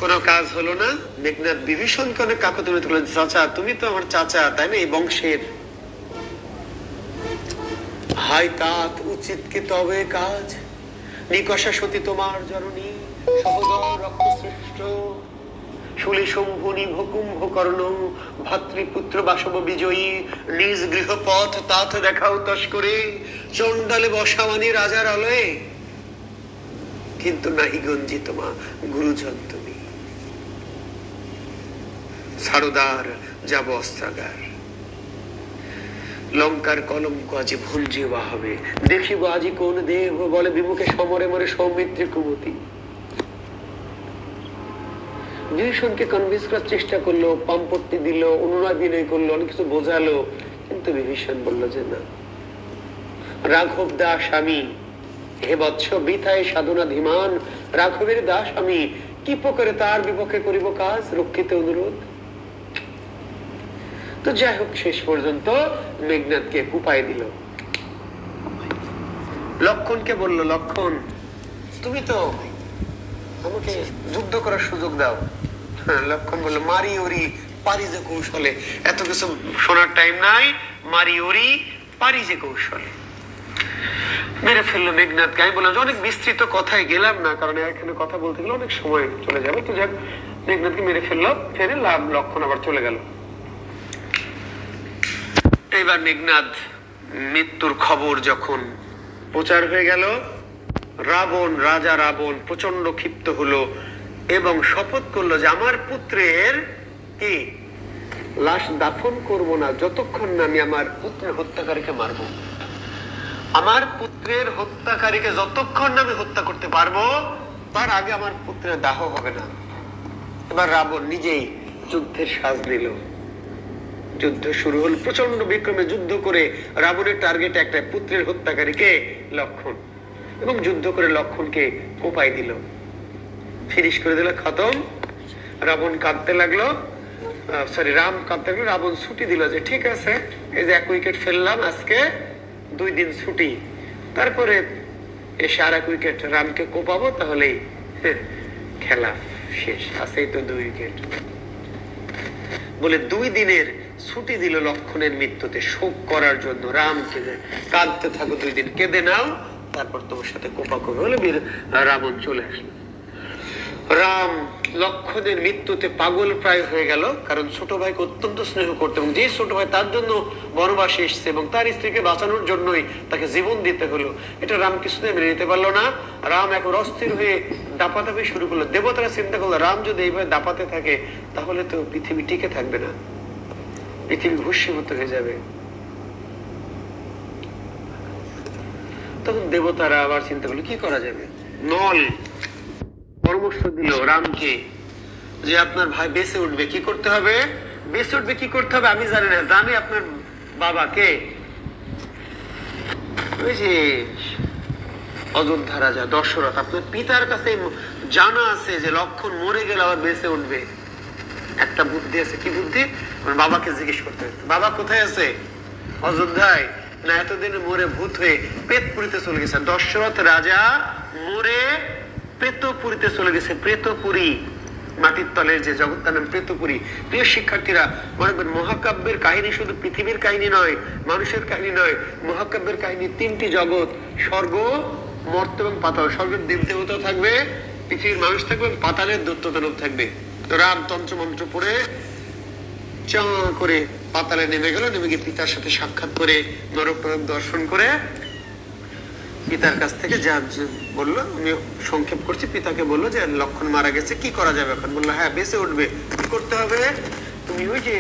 কোন কাজ হলো না। মেঘনাদ বিভীষণকে অনেক কাকুতি মিনতি করলেন, চাচা তুমি তো আমার চাচা, তাই না, এই বংশের, হাই তাত উচিত কি তবে কাজ, নিকষা সতী তোমার জননী, সহদর রক্ত সৃষ্ট, শুলি শম্ভু নিভ কুম্ভ কর্ণ, ভাতৃপুত্র বাসব বিজয়ী, নিজ গৃহপথ তাথ দেখাও তস্করে, চণ্ডালে বসামানি রাজার আলয়ে, কিন্তু নাহি গঞ্জি তোমা গুরুজন তুমি, সারদার যাব অস্ত্রাগার, লঙ্কার কলঙ্ক আজি ভঞ্জিবা হবে, দেখিব আজি কোন দেব বলে বিমুখে সমরে মরে সৌমিত্রী কুমতি। বিভীষণকে কনভিন্স করার চেষ্টা করলো, পাম্পট্টি দিল, অনুনয় বিনয় করলো, অনেক কিছু বোঝালো, কিন্তু বিভীষণ বলল যে না, রাঘব দাস আমি, হে বৎস বৃথায় সাধনা ধীমান, রাঘবের দাস আমি, কি প্রকারে তার বিপক্ষে করিব কাজ, রক্ষিতে অনুরোধ। তো যাই হোক, শেষ পর্যন্ত মেঘনাদকে কুপায় দিল। লক্ষণকে বলল, লক্ষণ তুমি তো আমাকে যুদ্ধ করার সুযোগ দাও। লক্ষণ বলল, মারি ওরি পারি যে কৌশলে। এত কিছু শোনার টাইম নাই, মারি ওরি পারি যে কৌশলে। মেরে ফেললো মেঘনাদকে। আমি বললাম যে অনেক বিস্তৃত কথায় গেলাম না, কারণ এখানে কথা বলতে গেলে অনেক সময় চলে যাবে। তো যাক, মেঘনাদকে মেরে ফেললো, ফেরে লাভ লক্ষণ আবার চলে গেল। এইবার মেঘনাদ মৃত্যুর খবর যখন প্রচার হয়ে গেল, রাবণ, রাজা রাবণ প্রচন্ড ক্ষিপ্ত হলো এবং শপথ করলো যে আমার পুত্রের কি লাশ দাফন করব না যতক্ষণ না আমি আমার পুত্রের হত্যাকারীকে মারবো। আমার পুত্রের হত্যাকারীকে যতক্ষণ না আমি হত্যা করতে পারবো, তার আগে আমার পুত্রের দাহ হবে না। এবার রাবণ নিজেই যুদ্ধের সাজ নিল। যুদ্ধ শুরু হল, প্রচন্ড বিক্রমে যুদ্ধ করে রাবণের টার্গেট একটা, পুত্রের হত্যাকারীকে লক্ষণ, এবং যুদ্ধ করে লক্ষণকে কোপায় দিল, ফিনিশ করে দিল, খতম। রাবণ কাঁদতে লাগলো, রাম কাঁদতে লাগলো। রাবণ ছুটি দিল যে ঠিক আছে, এই যে 1 উইকেট ফেললাম, আজকে 2 দিন ছুটি, তারপরে এসে আর 1 উইকেট রামকে কোপাবো, তাহলেই খেলা শেষ, আছেই তো 2 উইকেট বলে 2 দিনের ছুটি দিল লক্ষণের মৃত্যুতে, শোক করার জন্য। রামকে কাঁদতে থাকো, 2 দিন কেঁদে নাও, তারপর তোমার সাথে কোপা করবে বলে রাবণ চলে আসলো। রাম লক্ষণের মৃত্যুতে পাগল প্রায় হয়ে গেল, কারণ ছোট ভাইকে অত্যন্ত স্নেহ করতে, এবং যে ছোট ভাই তার জন্য বনবাসে এসছে এবং তার স্ত্রীকে বাঁচানোর জন্যই তাকে জীবন দিতে হলো, এটা রাম কিছুতে মেনে নিতে পারলো না। রাম এখন অস্থির হয়ে দাপাদাপি শুরু করলো। দেবতারা চিন্তা করলো, রাম যদি এইভাবে দাপাতে থাকে তাহলে তো পৃথিবী টিকে থাকবে না, পৃথিবী ভস্মীভূত হয়ে যাবে। তখন দেবতারা আবার চিন্তা করলো কি করা যাবে। নল পরামর্শ দিল রামকে যে আপনার ভাই বেঁচে উঠবে, কি করতে হবে? বেঁচে উঠবে কি করতে হবে আমি জানি না, জানি আপনার বাবাকে, অযোধ্যা রাজা দশরথ, আপনার পিতার কাছে জানা আছে যে লক্ষণ মরে গেলে আবার বেঁচে উঠবে। একটা বুদ্ধি আছে, কি বুদ্ধি? বাবাকে জিজ্ঞেস করতে হবে, বাবা কোথায় আছে? অযোধ্যায় না, এতদিন মরে ভূত হয়ে পেট পুরিতে চলে গেছে। দশরথ রাজা মরে প্রেতপুরীতে চলে গেছে। প্রেতপুরী, মাটির তলের যে জগৎ, তার নাম প্রেতপুরী। প্রিয় শিক্ষার্থীরা, মনে করবেন মহাকাব্যের কাহিনী শুধু পৃথিবীর কাহিনী নয়, মানুষের কাহিনী নয়। মহাকাব্যের কাহিনী তিনটি জগৎ, স্বর্গ, মর্ত এবং পাতাল। স্বর্গের দেব দেবতা থাকবে, পৃথিবীর মানুষ থাকবে, পাতালের দৈত্য দানব থাকবে। রাম তন্ত্র মন্ত্র পড়ে চা করে পাতালে নেমে গেল, নেমে গিয়ে পিতার সাথে সাক্ষাৎ করে নরক নরক দর্শন করে পিতার কাছ থেকে যা বললো, আমি সংক্ষেপ করছি, পিতাকে বললো যে লক্ষণ মারা গেছে, কি করা যাবে এখন? বললো হ্যাঁ, বেঁচে উঠবে। কি করতে হবে? তুমি ওই যে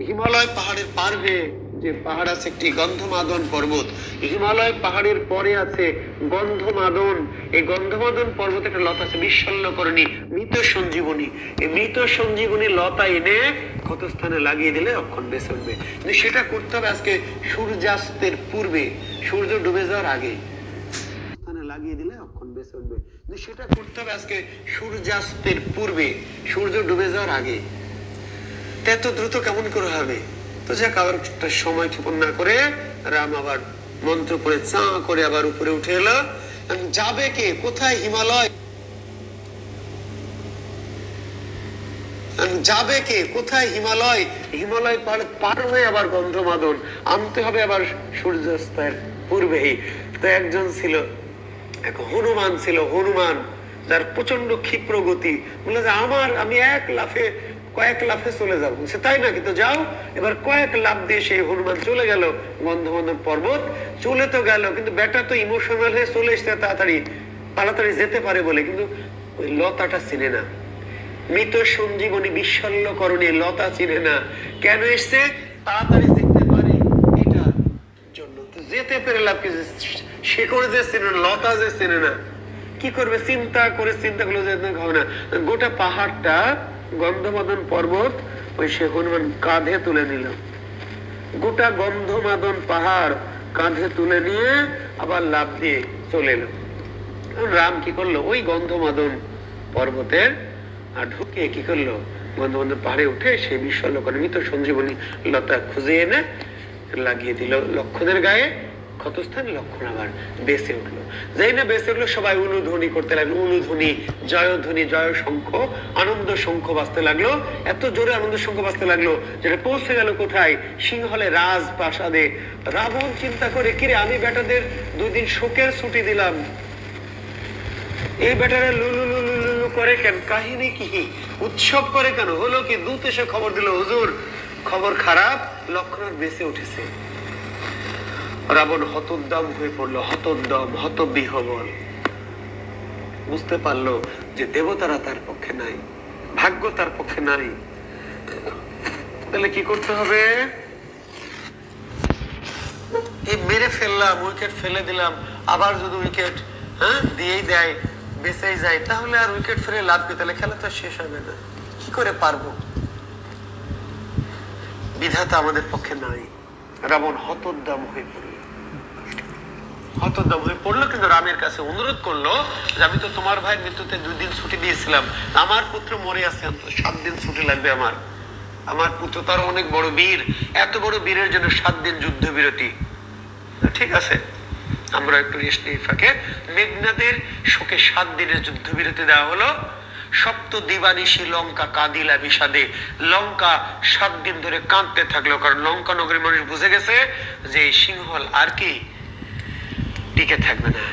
হিমালয় পাহাড়ের পার হয়ে যে পাহাড় আছে একটি, গন্ধমাদন পর্বত, হিমালয় পাহাড়ের পরে আছে গন্ধমাদন। এই গন্ধমাদন পর্বতে একটা লতা আছে, বিশল্যকরণী, মৃত সঞ্জীবনী। এই মৃত সঞ্জীবনী লতা এনে ক্ষতস্থানে লাগিয়ে দিলে অক্ষণ বেঁচে উঠবে। কিন্তু সেটা করতে হবে আজকে সূর্যাস্তের পূর্বে, সূর্য ডুবে যাওয়ার আগে লাগিয়ে দিলে অক্ষণ বেঁচে উঠবে। কিন্তু সেটা করতে হবে আজকে সূর্যাস্তের পূর্বে, সূর্য ডুবে যাওয়ার আগে। এত দ্রুত কেমন করে হবে? তো যাক, আবার একটা সময় ক্ষেপণ না করে রাম আবার মন্ত্র পড়ে চা করে আবার উপরে উঠে এলো। যাবে কে? কোথায়? হিমালয়। যাবে কে? কোথায়? হিমালয়। হিমালয় পার হয়ে আবার গন্ধমাদন আনতে হবে আবার সূর্যাস্তের পূর্বেই। তো একজন ছিল, এক হনুমান ছিল, হনুমান যার প্রচন্ড ক্ষিপ্র গতি। বলে যে আমি কয়েক লাফে চলে যাবো। সে তাই নাকি? তো যাও। এবার কয়েক লাফ দিয়ে সেই হনুমান চলে গেল গন্ধমাদন পর্বত। চলে তো গেল, কিন্তু বেটা তো ইমোশনাল হয়ে চলে এসছে তাড়াতাড়ি যেতে পারে বলে, কিন্তু ওই লতাটা চিনে না। মৃত সঞ্জীবনী বিশল্যকরণী লতা চিনে না। কেন এসছে? তাড়াতাড়ি যেতে পারে এটার জন্য। যেতে পেরে লাভ কি? শেকড় যে চেনে না, লতা যে চেনে না, কি করবে? চিন্তা করলে হবে না। গোটা পাহাড়টা গন্ধমাদন পর্বত ওই সে হনুমান কাঁধে তুলে নিল। গোটা গন্ধমাদন পাহাড় কাঁধে তুলে নিয়ে আবার লাফ দিয়ে চলে এলো। রাম কি করলো? ওই গন্ধমাদন পর্বতের আর ঢুকে কি করলো? গন্ধমাদন পাহাড়ে উঠে সেই বিশল্যকরণী মৃত সঞ্জীবনী লতা খুঁজে এনে লাগিয়ে দিল লক্ষণের গায়ে। ক্ষতস্থানে লক্ষণ আবার বেঁচে উঠলো। যাই না বেঁচে উঠলো, সবাই অনুধ্বনি করতে লাগলো। অনুধ্বনি, জয়ধ্বনি, জয় শঙ্খ, আনন্দ শঙ্খ বাজতে লাগলো। এত জোরে আনন্দ শঙ্খ বাজতে লাগলো যেটা পৌঁছে গেল কোথায়? সিংহলে রাজপ্রাসাদে। রাবণ চিন্তা করে, কিরে আমি বেটাদের 2 দিন শোকের ছুটি দিলাম, এই বেটারা লুলু লুলু লুলু করে কেন? কাহিনী কি? উৎসব করে কেন? হলো কি? দূত এসে খবর দিল, হুজুর খবর খারাপ, লক্ষণ বেঁচে উঠেছে। রাবণ হতোদ্যম হয়ে পড়লো, হতোদ্যম, হতবিহ্বল। বুঝতে পারলো যে দেবতারা তার পক্ষে নাই, ভাগ্য তার পক্ষে নাই। তাহলে কি করতে হবে? এই মেরে ফেললাম, উইকেট ফেলে দিলাম, আবার যদি উইকেট দিয়েই দেয়, বেঁচেই যায়, তাহলে আর উইকেট ফেলে লাভ কি? তাহলে খেলা তো শেষ হবে না। কি করে পারবো? বিধাতা আমাদের পক্ষে নাই। রাবণ হতোদ্যম হয়ে পড়লো, কিন্তু রামের কাছে অনুরোধ করলো যে আমি তো তোমার ভাইয়ের মৃত্যুতে 2 দিন ছুটি দিয়েছিলাম, আমার পুত্র মরে আছে, 7 দিন ছুটি লাগবে আমার পুত্র তার অনেক বড় বীর, এত বড় বীরের জন্য 7 দিন যুদ্ধ বিরতি। ঠিক আছে, আমরা একটু রেস্ট নিয়ে ফাঁকে মেঘনাদের শোকে 7 দিনের যুদ্ধ বিরতি দেওয়া হলো। সপ্ত দিবানিশি লঙ্কা কাঁদিলা বিষাদে। লঙ্কা 7 দিন ধরে কাঁদতে থাকলো, কারণ লঙ্কা নগরীর মানুষ বুঝে গেছে যে এই সিংহল আর কি টিকে থাকবে না,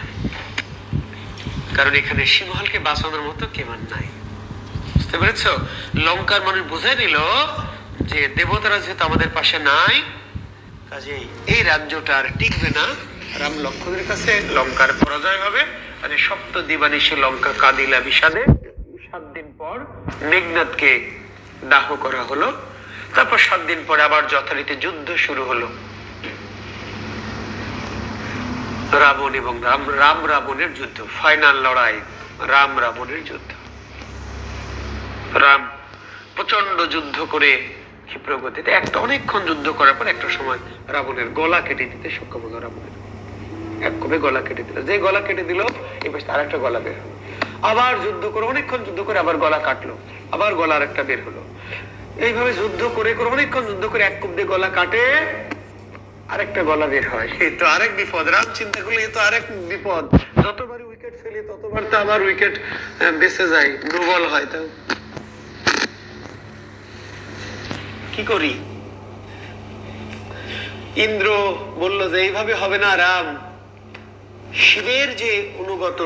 কারণ এখানে সিংহলকে বাঁচানোর মতো কেমন নাই। বুঝতে পেরেছ? লঙ্কার মানুষ বুঝে নিল যে দেবতারা যেহেতু আমাদের পাশে নাই, কাজেই এই রাজ্যটা আর টিকবে না। রাম লক্ষণের কাছে লঙ্কার পরাজয় হবে। আর সপ্ত দিবানিশি লঙ্কা কাঁদিলা বিষাদে। 7 দিন পর মেঘনাদকে দাহ করা হলো। তারপর 7 দিন পরে আবার যথারীতি যুদ্ধ শুরু হলো। রাবণ এবং রাম রাবণের যুদ্ধ, ফাইনাল লড়াই, রাম রাবণের যুদ্ধ। রাম প্রচন্ড যুদ্ধ করে ক্ষিপ্র গতিতে অনেকক্ষণ যুদ্ধ করার পর একটা সময় রাবণের গলা কেটে দিতে সক্ষম হলো। রাবণের এক কোপে গলা কেটে দিল। যে গলা কেটে দিল, এই পাশে আর একটা গলা বের হলো। আবার যুদ্ধ করে অনেকক্ষণ যুদ্ধ করে আবার গলা কাটলো, আবার গলা আর একটা বের হলো। এইভাবে যুদ্ধ করে অনেকক্ষণ যুদ্ধ করে এক কোপ দিয়ে গলা কাটে, আরেকটা গলা বের হয়। এই তো আরেক বিপদ। রাম চিন্তা করলে এ তো আরেক বিপদ। যতবারই উইকেট ফেলি ততবার তো আবার উইকেট বেঁচে যায়, নো বল হয়। তো কি করি? ইন্দ্র বলল যে এইভাবে হবে না রাম, শিবের যে অনুগত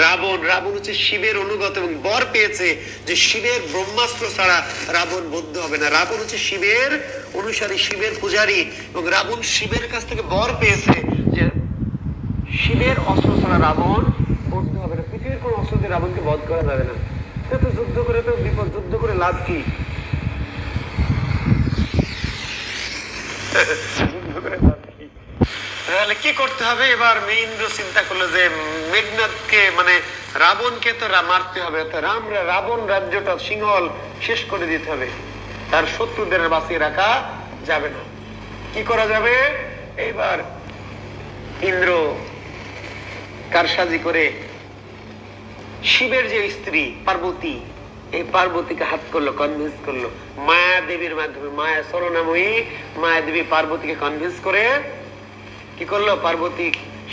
রাবণ, রাবণ হচ্ছে শিবের অনুগত এবং বর পেয়েছে যে শিবের ব্রহ্মাস্ত্র ছাড়া রাবণ বদ্ধ হবে না। রাবণ হচ্ছে শিবের অনুসারী, শিবের পূজারী, এবং রাবণ শিবের কাছ থেকে বর পেয়েছে যে শিবের অস্ত্র ছাড়া রাবণ বদ্ধ হবে না। পৃথিবীর কোন অস্ত্র দিয়ে রাবণকে বধ করা যাবে না। তো যুদ্ধ করে তো বিপদ, যুদ্ধ করে লাভ কি? তাহলে কি করতে হবে? এবার ইন্দ্র চিন্তা করলো যে মেঘনাথকে মানে রাবণকে তো মারতে হবে, রাবণ রাজ্যটা সিংহল শেষ করে দিতে হবে, তার শত্রুদের বাঁচিয়ে রাখা যাবে না। কি করা যাবে? এইবার ইন্দ্র কারসাজি করে শিবের যে স্ত্রী পার্বতী, এই পার্বতীকে হাত করলো, কনভিন্স করলো মায়া দেবীর মাধ্যমে। মায়া সরনাময়ী মায়া দেবী পার্বতীকে কনভিন্স করে কি করলো? পার্বতী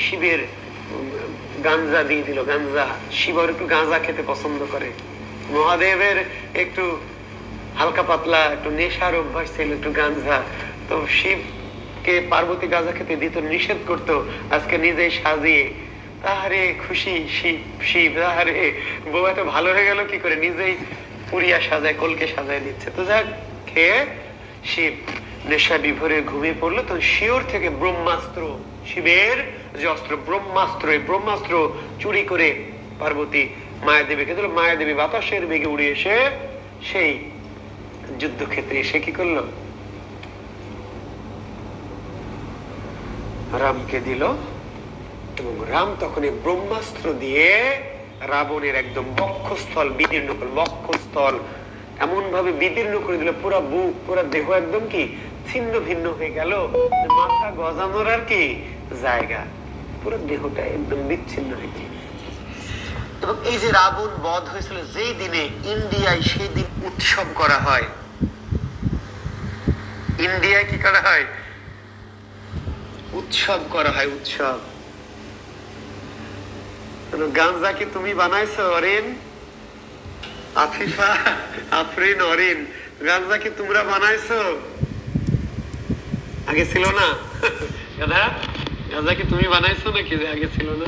শিবের গাঞ্জা দিয়ে দিল। গাঞ্জা, শিবের একটু গাঁজা খেতে পছন্দ করে, মহাদেবের একটু হালকা পাতলা একটু নেশার অভ্যাস ছিল, একটু গাঞ্জা। তো শিবকে পার্বতী গাঁজা খেতে দিত, নিষেধ করতো। আজকে নিজেই সাজিয়ে, তাহারে খুশি শিব, শিব তাহারে বউ এত ভালো হয়ে গেল কি করে, নিজেই পুরিয়া সাজায়, কলকে সাজায় দিচ্ছে। তো যাক খেয়ে শিব নেশা বিভোরে ঘুমিয়ে পড়লো। তো শিওর থেকে ব্রহ্মাস্ত্র, শিবের যে অস্ত্র ব্রহ্মাস্ত্র, এই ব্রহ্মাস্ত্র চুরি করে পার্বতী মায়াদেবীকে দিল। মায়াদেবী বাতাসের বেগে উড়ে এসে সেই যুদ্ধক্ষেত্রে এসে কি করলো? রামকে দিল। এবং রাম তখন এই ব্রহ্মাস্ত্র দিয়ে রাবণের একদম বক্ষস্থল বিদীর্ণ করল। বক্ষস্থল এমন ভাবে বিদীর্ণ করে দিল, পুরো বুক, পুরো দেহ একদম কি ছিন্ন ভিন্ন হয়ে গেল, মাথা গজানোর আর কি জায়গা, পুরো দেহটা একদম বিচ্ছিন্ন হয়ে গেল। এবং এই যে রাবণ বধ হয়েছিল যেই দিনে, ইন্ডিয়ায় সেই দিন উৎসব করা হয়। ইন্ডিয়ায় কি করা হয়? উৎসব করা হয়, উৎসব। গাঞ্জা কি তুমি বানাইছো অরিন? আফিফা, আফরিন, অরিন, গাঞ্জা কি তোমরা বানাইছো? আগে ছিল না? গাঞ্জা কি তুমি বানাইছো নাকি আগে ছিল না?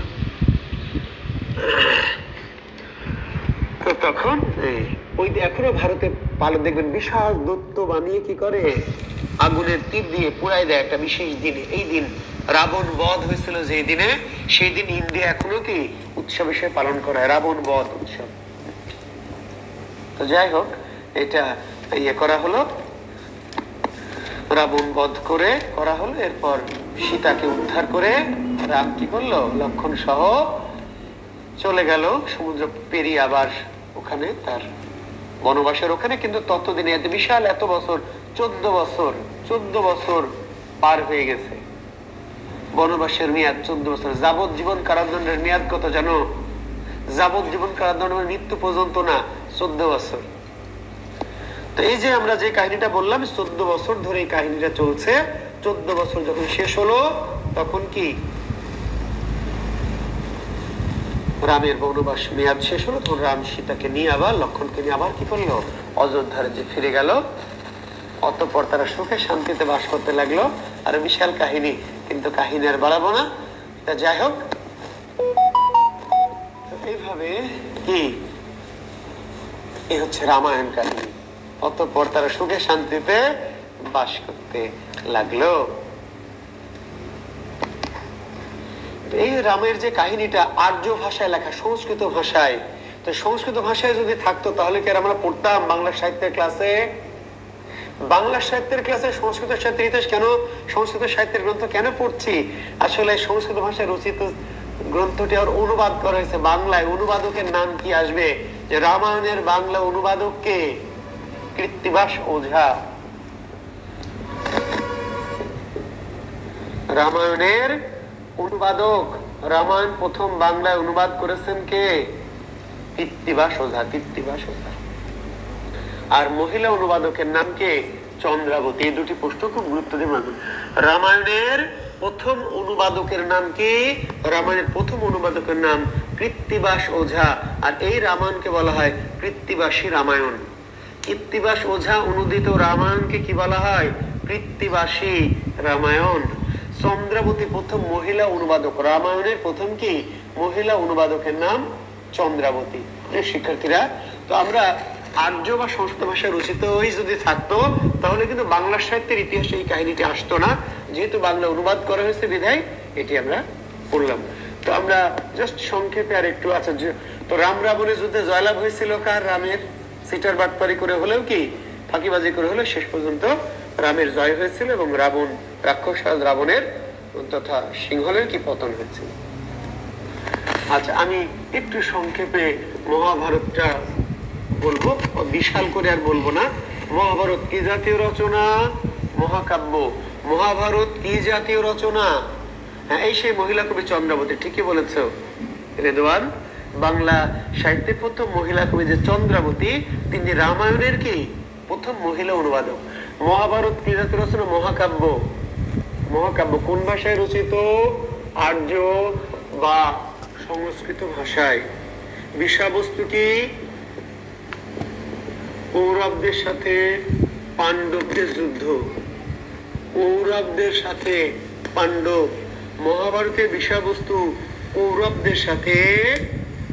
তো তখন ওই এখনো ভারতে পালন দেখবেন বিশাল দত্ত বানিয়ে কি করে, আগুনের তীর দিয়ে পুড়াই দেয় একটা বিশেষ দিনে। এই দিন রাবণ বধ হয়েছিল যে দিনে, সেই দিন ইন্ডিয়া এখনো কি উৎসব হিসেবে পালন করা হয়, রাবণ বধ উৎসব। তো যাই হোক, এটা ইয়ে করা হলো, রাবণ বধ করে করা হলো। এরপর সীতাকে উদ্ধার করে রাম কি করলো? লক্ষণ সহ চলে গেল সমুদ্র পেরিয়ে আবার ওখানে তার বনবাসের ওখানে। কিন্তু ততদিনে এত বিশাল, এত বছর, 14 বছর পার হয়ে গেছে। বনবাসের মেয়াদ 14 বছর। যাবজ্জীবন কারাদণ্ডের মেয়াদ কত জানো? যাবজ্জীবন কারাদণ্ড মৃত্যু পর্যন্ত না, 14 বছর। তো এই যে আমরা যে কাহিনীটা বললাম, 14 বছর ধরে এই কাহিনীটা চলছে। 14 বছর যখন শেষ হলো, তখন কি রামের বনবাস মেয়াদ শেষ হলো, তখন রাম সীতাকে নিয়ে আবার, লক্ষণকে নিয়ে আবার কি করলো? অযোধ্যার যে ফিরে গেল। অতঃপর তারা সুখে শান্তিতে বাস করতে লাগলো। আর বিশাল কাহিনী, কিন্তু কাহিনী আর বাড়াবো না। তা যাই হোক, এইভাবে কি এই হচ্ছে রামায়ণ কাহিনী। অতঃপর তারা সুখে শান্তিতে বাস করতে লাগলো। এই রামের যে কাহিনীটা আর্য ভাষায় লেখা, সংস্কৃত ভাষায়। তো সংস্কৃত ভাষায় যদি থাকতো তাহলে কি আমরা পড়তাম বাংলা সাহিত্যের ক্লাসে? বাংলা সাহিত্যের ক্লাসে সংস্কৃত সাহিত্যের ইতিহাস কেন, সংস্কৃত সাহিত্যের গ্রন্থ কেন পড়ছি? আসলে সংস্কৃত ভাষায় রচিত গ্রন্থটি আর অনুবাদ করা হয়েছে বাংলায়। অনুবাদকের নাম কি আসবে? যে রামায়ণের বাংলা অনুবাদক কে? কৃত্তিবাস ওঝা। রামায়ণের অনুবাদক, রামায়ণ প্রথম বাংলায় অনুবাদ করেছেন কে? কৃত্তিবাস ওঝা, কৃত্তিবাস ওঝা। আর মহিলা অনুবাদকের নাম কে? চন্দ্রাবতী। এই দুটি প্রশ্ন খুব গুরুত্ব দিয়ে মানবেন। রামায়ণের প্রথম অনুবাদকের নাম কি? রামায়ণের প্রথম অনুবাদকের নাম কৃত্তিবাস ওঝা, আর এই রামায়ণকে বলা হয় কৃত্তিবাসী রামায়ণ। কৃত্তিবাস ওঝা অনুদিত রামায়ণকে কি বলা হয়? কৃত্তিবাসী রামায়ণ। চন্দ্রাবতী প্রথম মহিলা অনুবাদক, রামায়ণের প্রথম কি মহিলা অনুবাদকের নাম চন্দ্রাবতী। শিক্ষার্থীরা, তো আমরা আর্য বা সংস্কৃত ভাষায় রচিত হয়ে যদি থাকতো তাহলে কিন্তু বাংলা সাহিত্যের ইতিহাসে এই কাহিনীটি আসতো না, যেহেতু বাংলা অনুবাদ করা হয়েছে বিধায় এটি আমরা পড়লাম। তো আমরা জাস্ট সংক্ষেপে আর একটু, আচ্ছা, তো রাম রাবণের যুদ্ধে জয়লাভ হয়েছিল কার? রামের। সিটার বাটপারি করে হলেও কি ফাঁকিবাজি করে হলেও শেষ পর্যন্ত রামের জয় হয়েছিল এবং রাবণ, রাক্ষস রাবণের তথা সিংহলের কি পতন হয়েছিল। আচ্ছা, আমি একটু সংক্ষেপে মহাভারতটা বলবো, বিশাল করে আর বলবো না। মহাভারত কি জাতীয় রচনা? মহাকাব্য। মহাভারত কি জাতীয় রচনা? হ্যাঁ, এই সেই মহিলা কবি চন্দ্রাবতী, ঠিকই বলেছ রেদওয়ান। বাংলা সাহিত্যের প্রথম মহিলা কবি যে চন্দ্রাবতী, তিনি রামায়ণের কি প্রথম মহিলা অনুবাদক। মহাভারত কি জাতীয় রচনা? মহাকাব্য। মহাকাব্য কোন ভাষায় রচিত? আর্য বা সংস্কৃত ভাষায়। বিষয়বস্তু কি? কৌরবদের সাথে পাণ্ডবদের যুদ্ধ। কৌরবদের সাথে পাণ্ডব। মহাভারতের বিষয়বস্তু কৌরবদের সাথে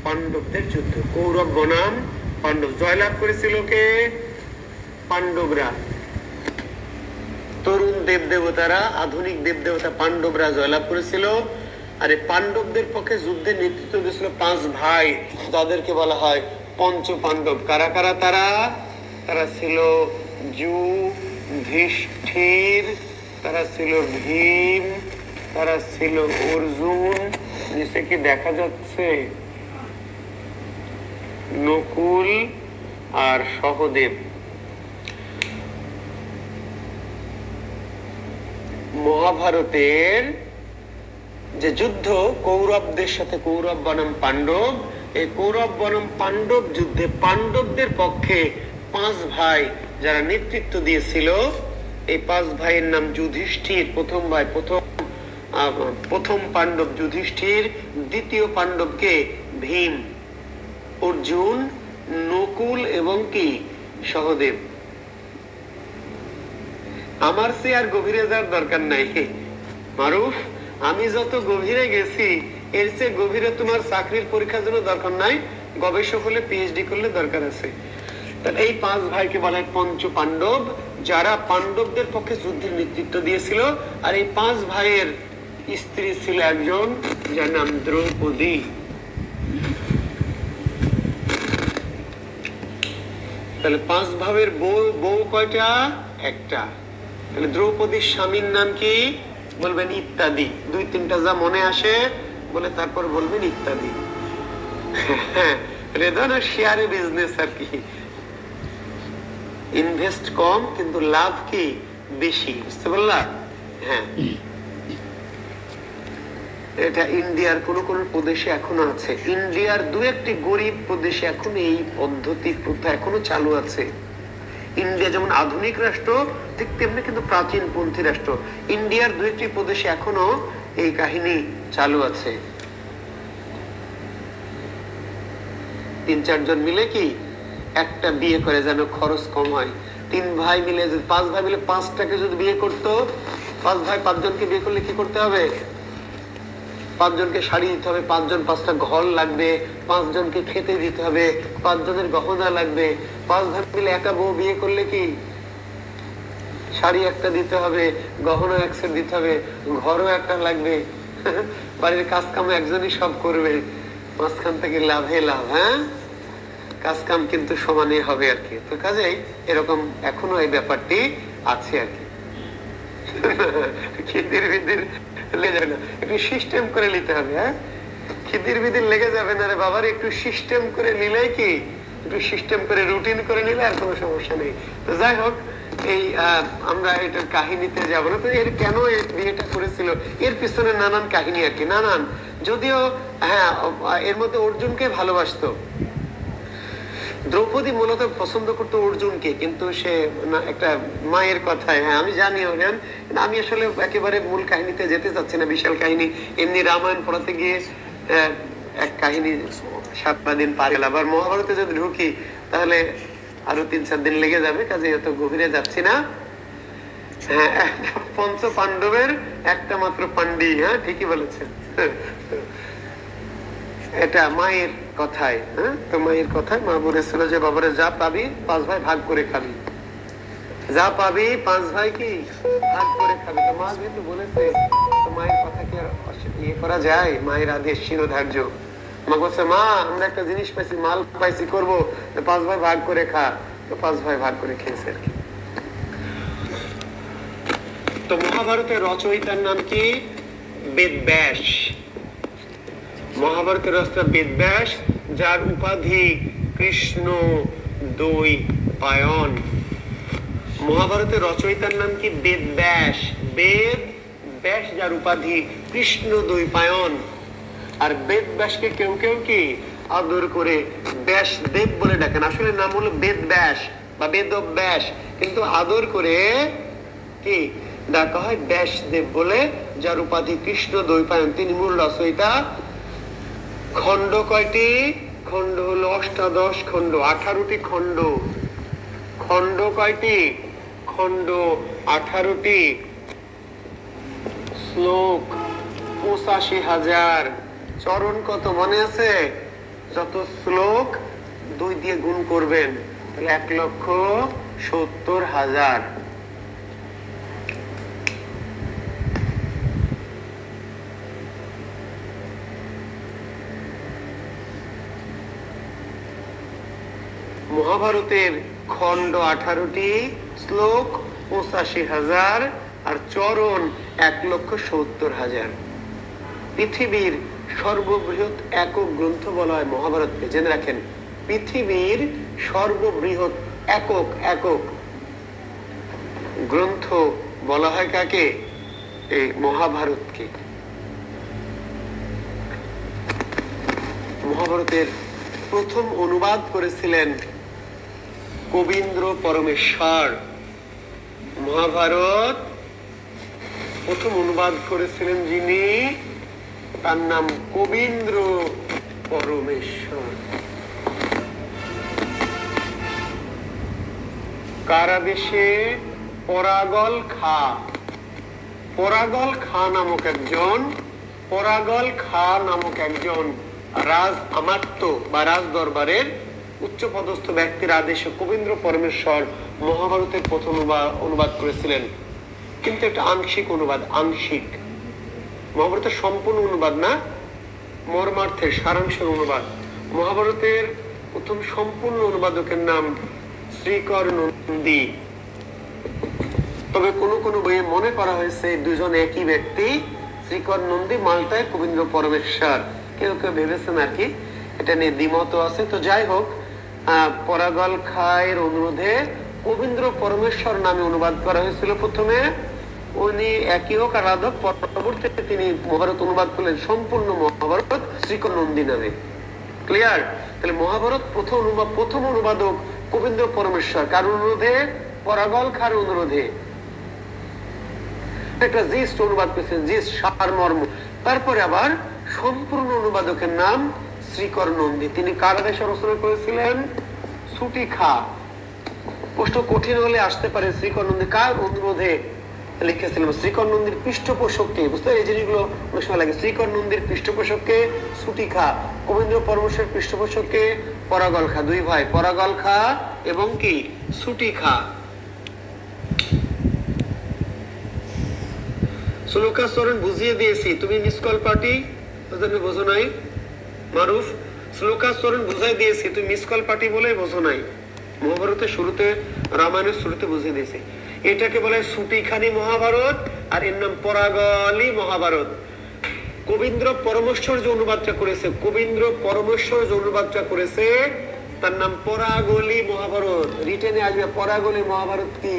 পাণ্ডবদের যুদ্ধ। কৌরব বনাম পাণ্ডব। জয়লাভ করেছিল কে? পাণ্ডবরা। তরুণ দেবদেবতারা, আধুনিক দেবদেবতা পাণ্ডবরা জয়লাভ করেছিল। আর এই পাণ্ডবদের পক্ষে যুদ্ধের নেতৃত্ব দিয়েছিল 5 ভাই, তাদেরকে বলা হয় পঞ্চ পাণ্ডব। কারা কারা তারা? তারা ছিল যুধিষ্ঠির, তারা ছিল ভীম, তারা ছিল অর্জুন, নিচে কি দেখা যাচ্ছে? নকুল আর সহদেব। মহাভারতের যে যুদ্ধ কৌরবদের সাথে, কৌরব বনাম পাণ্ডব, এই কৌরব বনাম পাণ্ডব যুদ্ধে পাণ্ডবদের পক্ষে 5 ভাই যারা নেতৃত্ব দিয়েছিল, এই 5 ভাইয়ের নাম যুধিষ্ঠির, প্রথম ভাই, প্রথম পাণ্ডব যুধিষ্ঠির, দ্বিতীয় পাণ্ডবকে ভীম, অর্জুন, নকুল এবং কি সহদেব। আমার সে আর গভীরে যাওয়ার দরকার নাই মারুফ, আমি যত গভীরে গেছি এর চেয়ে গভীরে তোমার চাকরির পরীক্ষার জন্য দরকার নাই, গবেষক হলে পিএইচডি করলে দরকার আছে। তাহলে এই 5 ভাইকে বলা হয় পঞ্চ পাণ্ডব, যারা পাণ্ডবদের পক্ষে যুদ্ধের নেতৃত্ব দিয়েছিল। আর এই 5 ভাইয়ের স্ত্রী ছিল একজন, যার নাম দ্রৌপদী। তাহলে 5 ভাইয়ের বউ কয়টা? একটা। তাহলে দ্রৌপদীর স্বামীর নাম কি? বলবেন ইত্যাদি। 2-3টা যা মনে আসে বলে তারপর বলবেন ইত্যাদি। রেদনা শেয়ারে বিজনেস আর কি, ইনভেস্ট কম কিন্তু লাভ কি বেশি, বুঝতে পারলাম? হ্যাঁ, এটা ইন্ডিয়ার কোন কোন প্রদেশে এখনো আছে। ইন্ডিয়ার 2-1টি গরিব প্রদেশে এখন এই পদ্ধতি প্রথা এখনো চালু আছে। ইন্ডিয়া যেমন আধুনিক রাষ্ট্র, ঠিক তেমনি কিন্তু প্রাচীনপন্থী রাষ্ট্র। ইন্ডিয়ার 2-1টি প্রদেশে এখনো এই কাহিনী চালু আছে। 3-4 জন মিলে কি একটা বিয়ে করে যেন খরচ কম হয়। 3 ভাই মিলে, 5 ভাই মিলে 5টাকে যদি বিয়ে করতো, 5 ভাই 5 জনকে বিয়ে করলে কি করতে হবে? 5 জনকে শাড়ি দিতে হবে, 5 জন 5টা ঘর লাগবে, 5 জনকে খেতে দিতে হবে, 5 জনের গহনা লাগবে। 5 ভাই মিলে একা বউ বিয়ে করলে কি শাড়ি একটা দিতে হবে, গহনা এক সেট দিতে হবে, ঘরও একটা লাগবে, বাড়ির কাজ কাম একজনই সব করবে, মাঝখান থেকে লাভে লাভ। হ্যাঁ, কাজ কাম কিন্তু সমানে হবে আর কি। তো কাজেই এরকম এখনো এই ব্যাপারটি আছে আর কি। খিদির বিদির লেগে যাবে না, একটু সিস্টেম করে নিতে হবে। হ্যাঁ, খিদির বিদির লেগে যাবে না রে বাবার, একটু সিস্টেম করে নিলেই কি, একটু সিস্টেম করে রুটিন করে নিলে আর কোনো সমস্যা নেই। তো যাই হোক, এই আমরা এটার কাহিনীতে যাবো না। তো এর কেন বিয়েটা করেছিল, এর পিছনে নানান কাহিনী আর কি, নানান। যদিও হ্যাঁ, এর মধ্যে অর্জুনকে ভালোবাসতো, দ্রৌপদী মূলত পছন্দ করতো অর্জুনকে, কিন্তু সে একটা মায়ের কথায়, হ্যাঁ আমি জানি অর্জুন, আমি আসলে একেবারে মূল কাহিনীতে যেতে চাচ্ছি না, বিশাল কাহিনী। এমনি রামায়ণ পড়াতে গিয়ে এক কাহিনী 7 দিন পার গেল, আবার মহাভারতে যদি ঢুকি তাহলে আরো 3-4 দিন লেগে যাবে, কাজে এত গভীরে যাচ্ছি না। হ্যাঁ, পঞ্চ পাণ্ডবের একটা মাত্র পান্ডি, হ্যাঁ ঠিকই বলেছেন। এটা মায়ের কথায়, হ্যাঁ তো মায়ের কথায় মা বলেছিল যে বাবারে যা পাবি 5 ভাই ভাগ করে খাবি, যা পাবি 5 ভাই কি ভাগ করে খাবি। তো মা যেহেতু বলেছে, তো মায়ের কথা কি আর ইয়ে করা যায়? মায়ের আদেশ শিরোধার্য। মা বলছে, মা আমরা একটা জিনিস পাইছি, মাল পাইছি, করবো 5 ভাই ভাগ করে খা। তো 5 ভাই ভাগ করে খেয়েছে আর কি। তো মহাভারতের রচয়িতার নাম কি? বেদব্যাস। মহাভারতের রচয়িতা বেদব্যাস, যার উপাধি কৃষ্ণ দ্বৈপায়ন। মহাভারতের রচয়িতার নাম কি? বেদব্যাস। বেদ ব্যাস, যার উপাধি কৃষ্ণ দ্বৈপায়ন। আর বেদব্যাসকে কেউ কেউ কি আদর করে ব্যাসদেব বলে ডাকেন। আসলে নাম হলো বেদব্যাস বা বেদব্যাস, কিন্তু আদর করে কি ডাকা হয় ব্যাসদেব বলে, যার উপাধি কৃষ্ণ দ্বৈপায়ন। তিনি মূল রচয়িতা। খণ্ড কয়টি? খণ্ড হলো 18 খণ্ড, 18টি খণ্ড। খণ্ড কয়টি? খণ্ড 18টি। শ্লোক 85,000। চরণ কত মনে আছে? যত শ্লোক 2 দিয়ে গুণ করবেন তাহলে 1,70,000। মহাভারতের খণ্ড 18টি, শ্লোক 85,000 আর চরণ 1,70,000। পৃথিবীর সর্ববৃহৎ একক গ্রন্থ বলা হয় মহাভারতকে, জেনে রাখেন। পৃথিবীর সর্ববৃহৎ একক গ্রন্থ বলা হয় কাকে? এই মহাভারতকে। মহাভারতের প্রথম অনুবাদ করেছিলেন কবীন্দ্র পরমেশ্বর। মহাভারত প্রথম অনুবাদ করেছিলেন যিনি, তার নাম কবীন্দ্র পরমেশ্বর। কার আদেশে? পরাগল খা। পরাগল খা নামক একজন রাজ আমাত্য বা রাজ দরবারের উচ্চপদস্থ ব্যক্তির আদেশে কবীন্দ্র পরমেশ্বর মহাভারতের প্রথম অনুবাদ করেছিলেন। কিন্তু একটা আংশিক অনুবাদ, আংশিক। মহাভারতের সম্পূর্ণ অনুবাদ না, মর্মার্থের সারাংশের অনুবাদ। মহাভারতের প্রথম সম্পূর্ণ অনুবাদকের নাম শ্রীকর নন্দী। তবে কোন কোন বইয়ে মনে করা হয়েছে দুজন একই ব্যক্তি, শ্রীকর নন্দী মাল্টায়, কবীন্দ্র পরমেশ্বর। কেউ কেউ ভেবেছেন আর কি, এটা নিয়ে দ্বিমত আছে। তো যাই হোক, পরাগল খায়ের অনুরোধে কবীন্দ্র পরমেশ্বর নামে অনুবাদ করা হয়েছিল প্রথমে। উনি একই হোক আর আধক, পরবর্তীতে তিনি মহাভারত অনুবাদ করলেন, সম্পূর্ণ মহাভারত শ্রীকর নন্দী নামে। ক্লিয়ার? তাহলে মহাভারত প্রথম অনুবাদক কবীন্দ্র পরমেশ্বর। কার অনুরোধে? পরাগল খার অনুরোধে। একটা জিস্ট অনুবাদ করেছেন, জিস্ট সারমর্ম। তারপরে আবার সম্পূর্ণ অনুবাদকের নাম শ্রীকর নন্দী। তিনি কার আদেশে রচনা করেছিলেন? ছুটি খা। প্রশ্ন কঠিন হলে আসতে পারে, শ্রীকর নন্দী কার অনুরোধে লিখেছিলেন? শ্রীকর নন্দীর পৃষ্ঠপোষককে, বুঝতে এই জিনিসগুলো অনেক সময় লাগে। শ্রীকর নন্দীর পৃষ্ঠপোষককে ছুটি খা, কবীন্দ্র পরমেশ্বরের পৃষ্ঠপোষককে পরাগল খা। 2 ভাই, পরাগল খা এবং কি ছুটি খা। শ্লোকাচরণ বুঝিয়ে দিয়েছি, তুমি মিসকল পার্টি বোঝো নাই। মারুফ, শ্লোকাচরণ বুঝাই দিয়েছি, তুমি মিসকল পার্টি বলে বোঝো নাই। মহাভারতের শুরুতে, রামায়ণের শুরুতে বুঝিয়ে দিয়েছি। এটাকে বলে ছুটিখানি মহাভারত, আর এর নাম পরাগলি মহাভারত। কবীন্দ্র পরমেশ্বর যে অনুবাদটা করেছে, তার নাম পরাগলি মহাভারত। রিটেনে আসবে পরাগলি মহাভারত কি?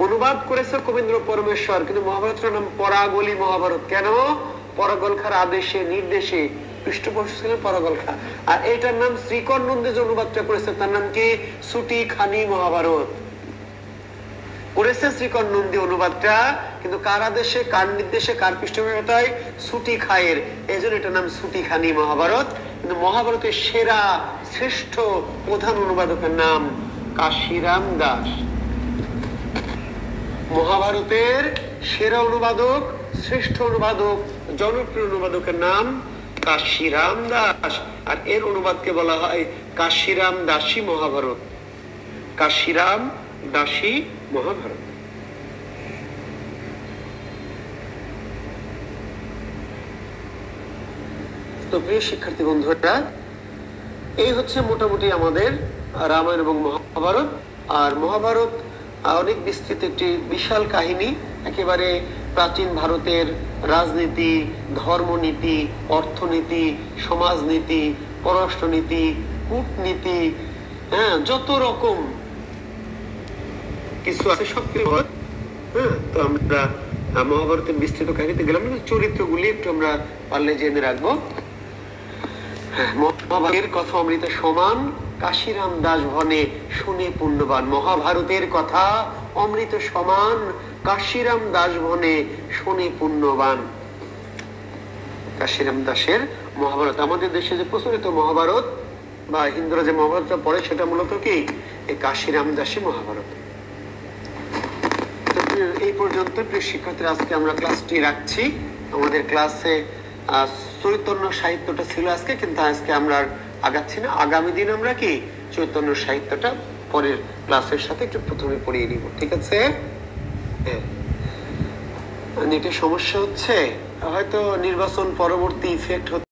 অনুবাদ করেছে কবীন্দ্র পরমেশ্বর, কিন্তু মহাভারতের নাম পরাগলি মহাভারত। কেন? পরাগল খার আদেশে, নির্দেশে পৃষ্ঠপোষক ছিলেন পরাগল খাঁ। আর এটার নাম শ্রীকর নন্দী যে অনুবাদটা করেছে তার নাম কি? ছুটি খানি মহাভারত করেছে শ্রীকর নন্দী অনুবাদটা, কিন্তু কার আদেশে, কার নির্দেশে, কার পৃষ্ঠপোষকতায়? ছুটি খায়ের। এই জন্য এটার নাম ছুটি খানি মহাভারত। কিন্তু মহাভারতের সেরা শ্রেষ্ঠ প্রধান অনুবাদকের নাম কাশিরাম দাস। মহাভারতের সেরা অনুবাদক, শ্রেষ্ঠ অনুবাদক, জনপ্রিয় অনুবাদকের নাম কাশিরাম দাস। আর এর অনুবাদকে বলা হয় কাশিরাম দাসী মহাভারত। কাশিরাম দাসী মহাভারত। তো প্রিয় শিক্ষার্থী বন্ধুরা, এই হচ্ছে মোটামুটি আমাদের রামায়ণ এবং মহাভারত। আর মহাভারত অনেক বিস্তৃত একটি বিশাল কাহিনী, একেবারে প্রাচীন ভারতের রাজনীতি, ধর্মনীতি, অর্থনীতি, সমাজনীতি, পররাষ্ট্রনীতি, কূটনীতি, হ্যাঁ, যত রকম কিছু আছে সব কিছু। হ্যাঁ, তো আমরা মহাভারতের বিস্তৃত কাহিনীতে গেলাম, চরিত্রগুলি একটু আমরা পারলে জেনে রাখবো। মহাভারতের কথা অমৃত সমান, কাশিরাম দাস ভনে শুনে পুণ্যবান। মহাভারতের কথা অমৃত সমান, কাশিরাম দাস ভনে শুনে পুণ্যবান। কাশিরাম দাসের মহাভারত। আমাদের দেশে যে প্রচলিত মহাভারত বা হিন্দুরা যে মহাভারতটা পড়ে সেটা মূলত কি? এই কাশিরাম দাসী মহাভারত। এই পর্যন্ত প্রিয় শিক্ষার্থীরা, আজকে আমরা ক্লাসটি রাখছি। আমাদের ক্লাসে চৈতন্য সাহিত্যটা ছিল আজকে, কিন্তু আজকে আমরা আগাচ্ছি না। আগামী দিন আমরা কি চৈতন্য সাহিত্যটা পরের ক্লাসের সাথে একটু প্রথমে পড়িয়ে নিব, ঠিক আছে? নেটের সমস্যা হচ্ছে, হয়তো নির্বাচন পরবর্তী ইফেক্ট হচ্ছে।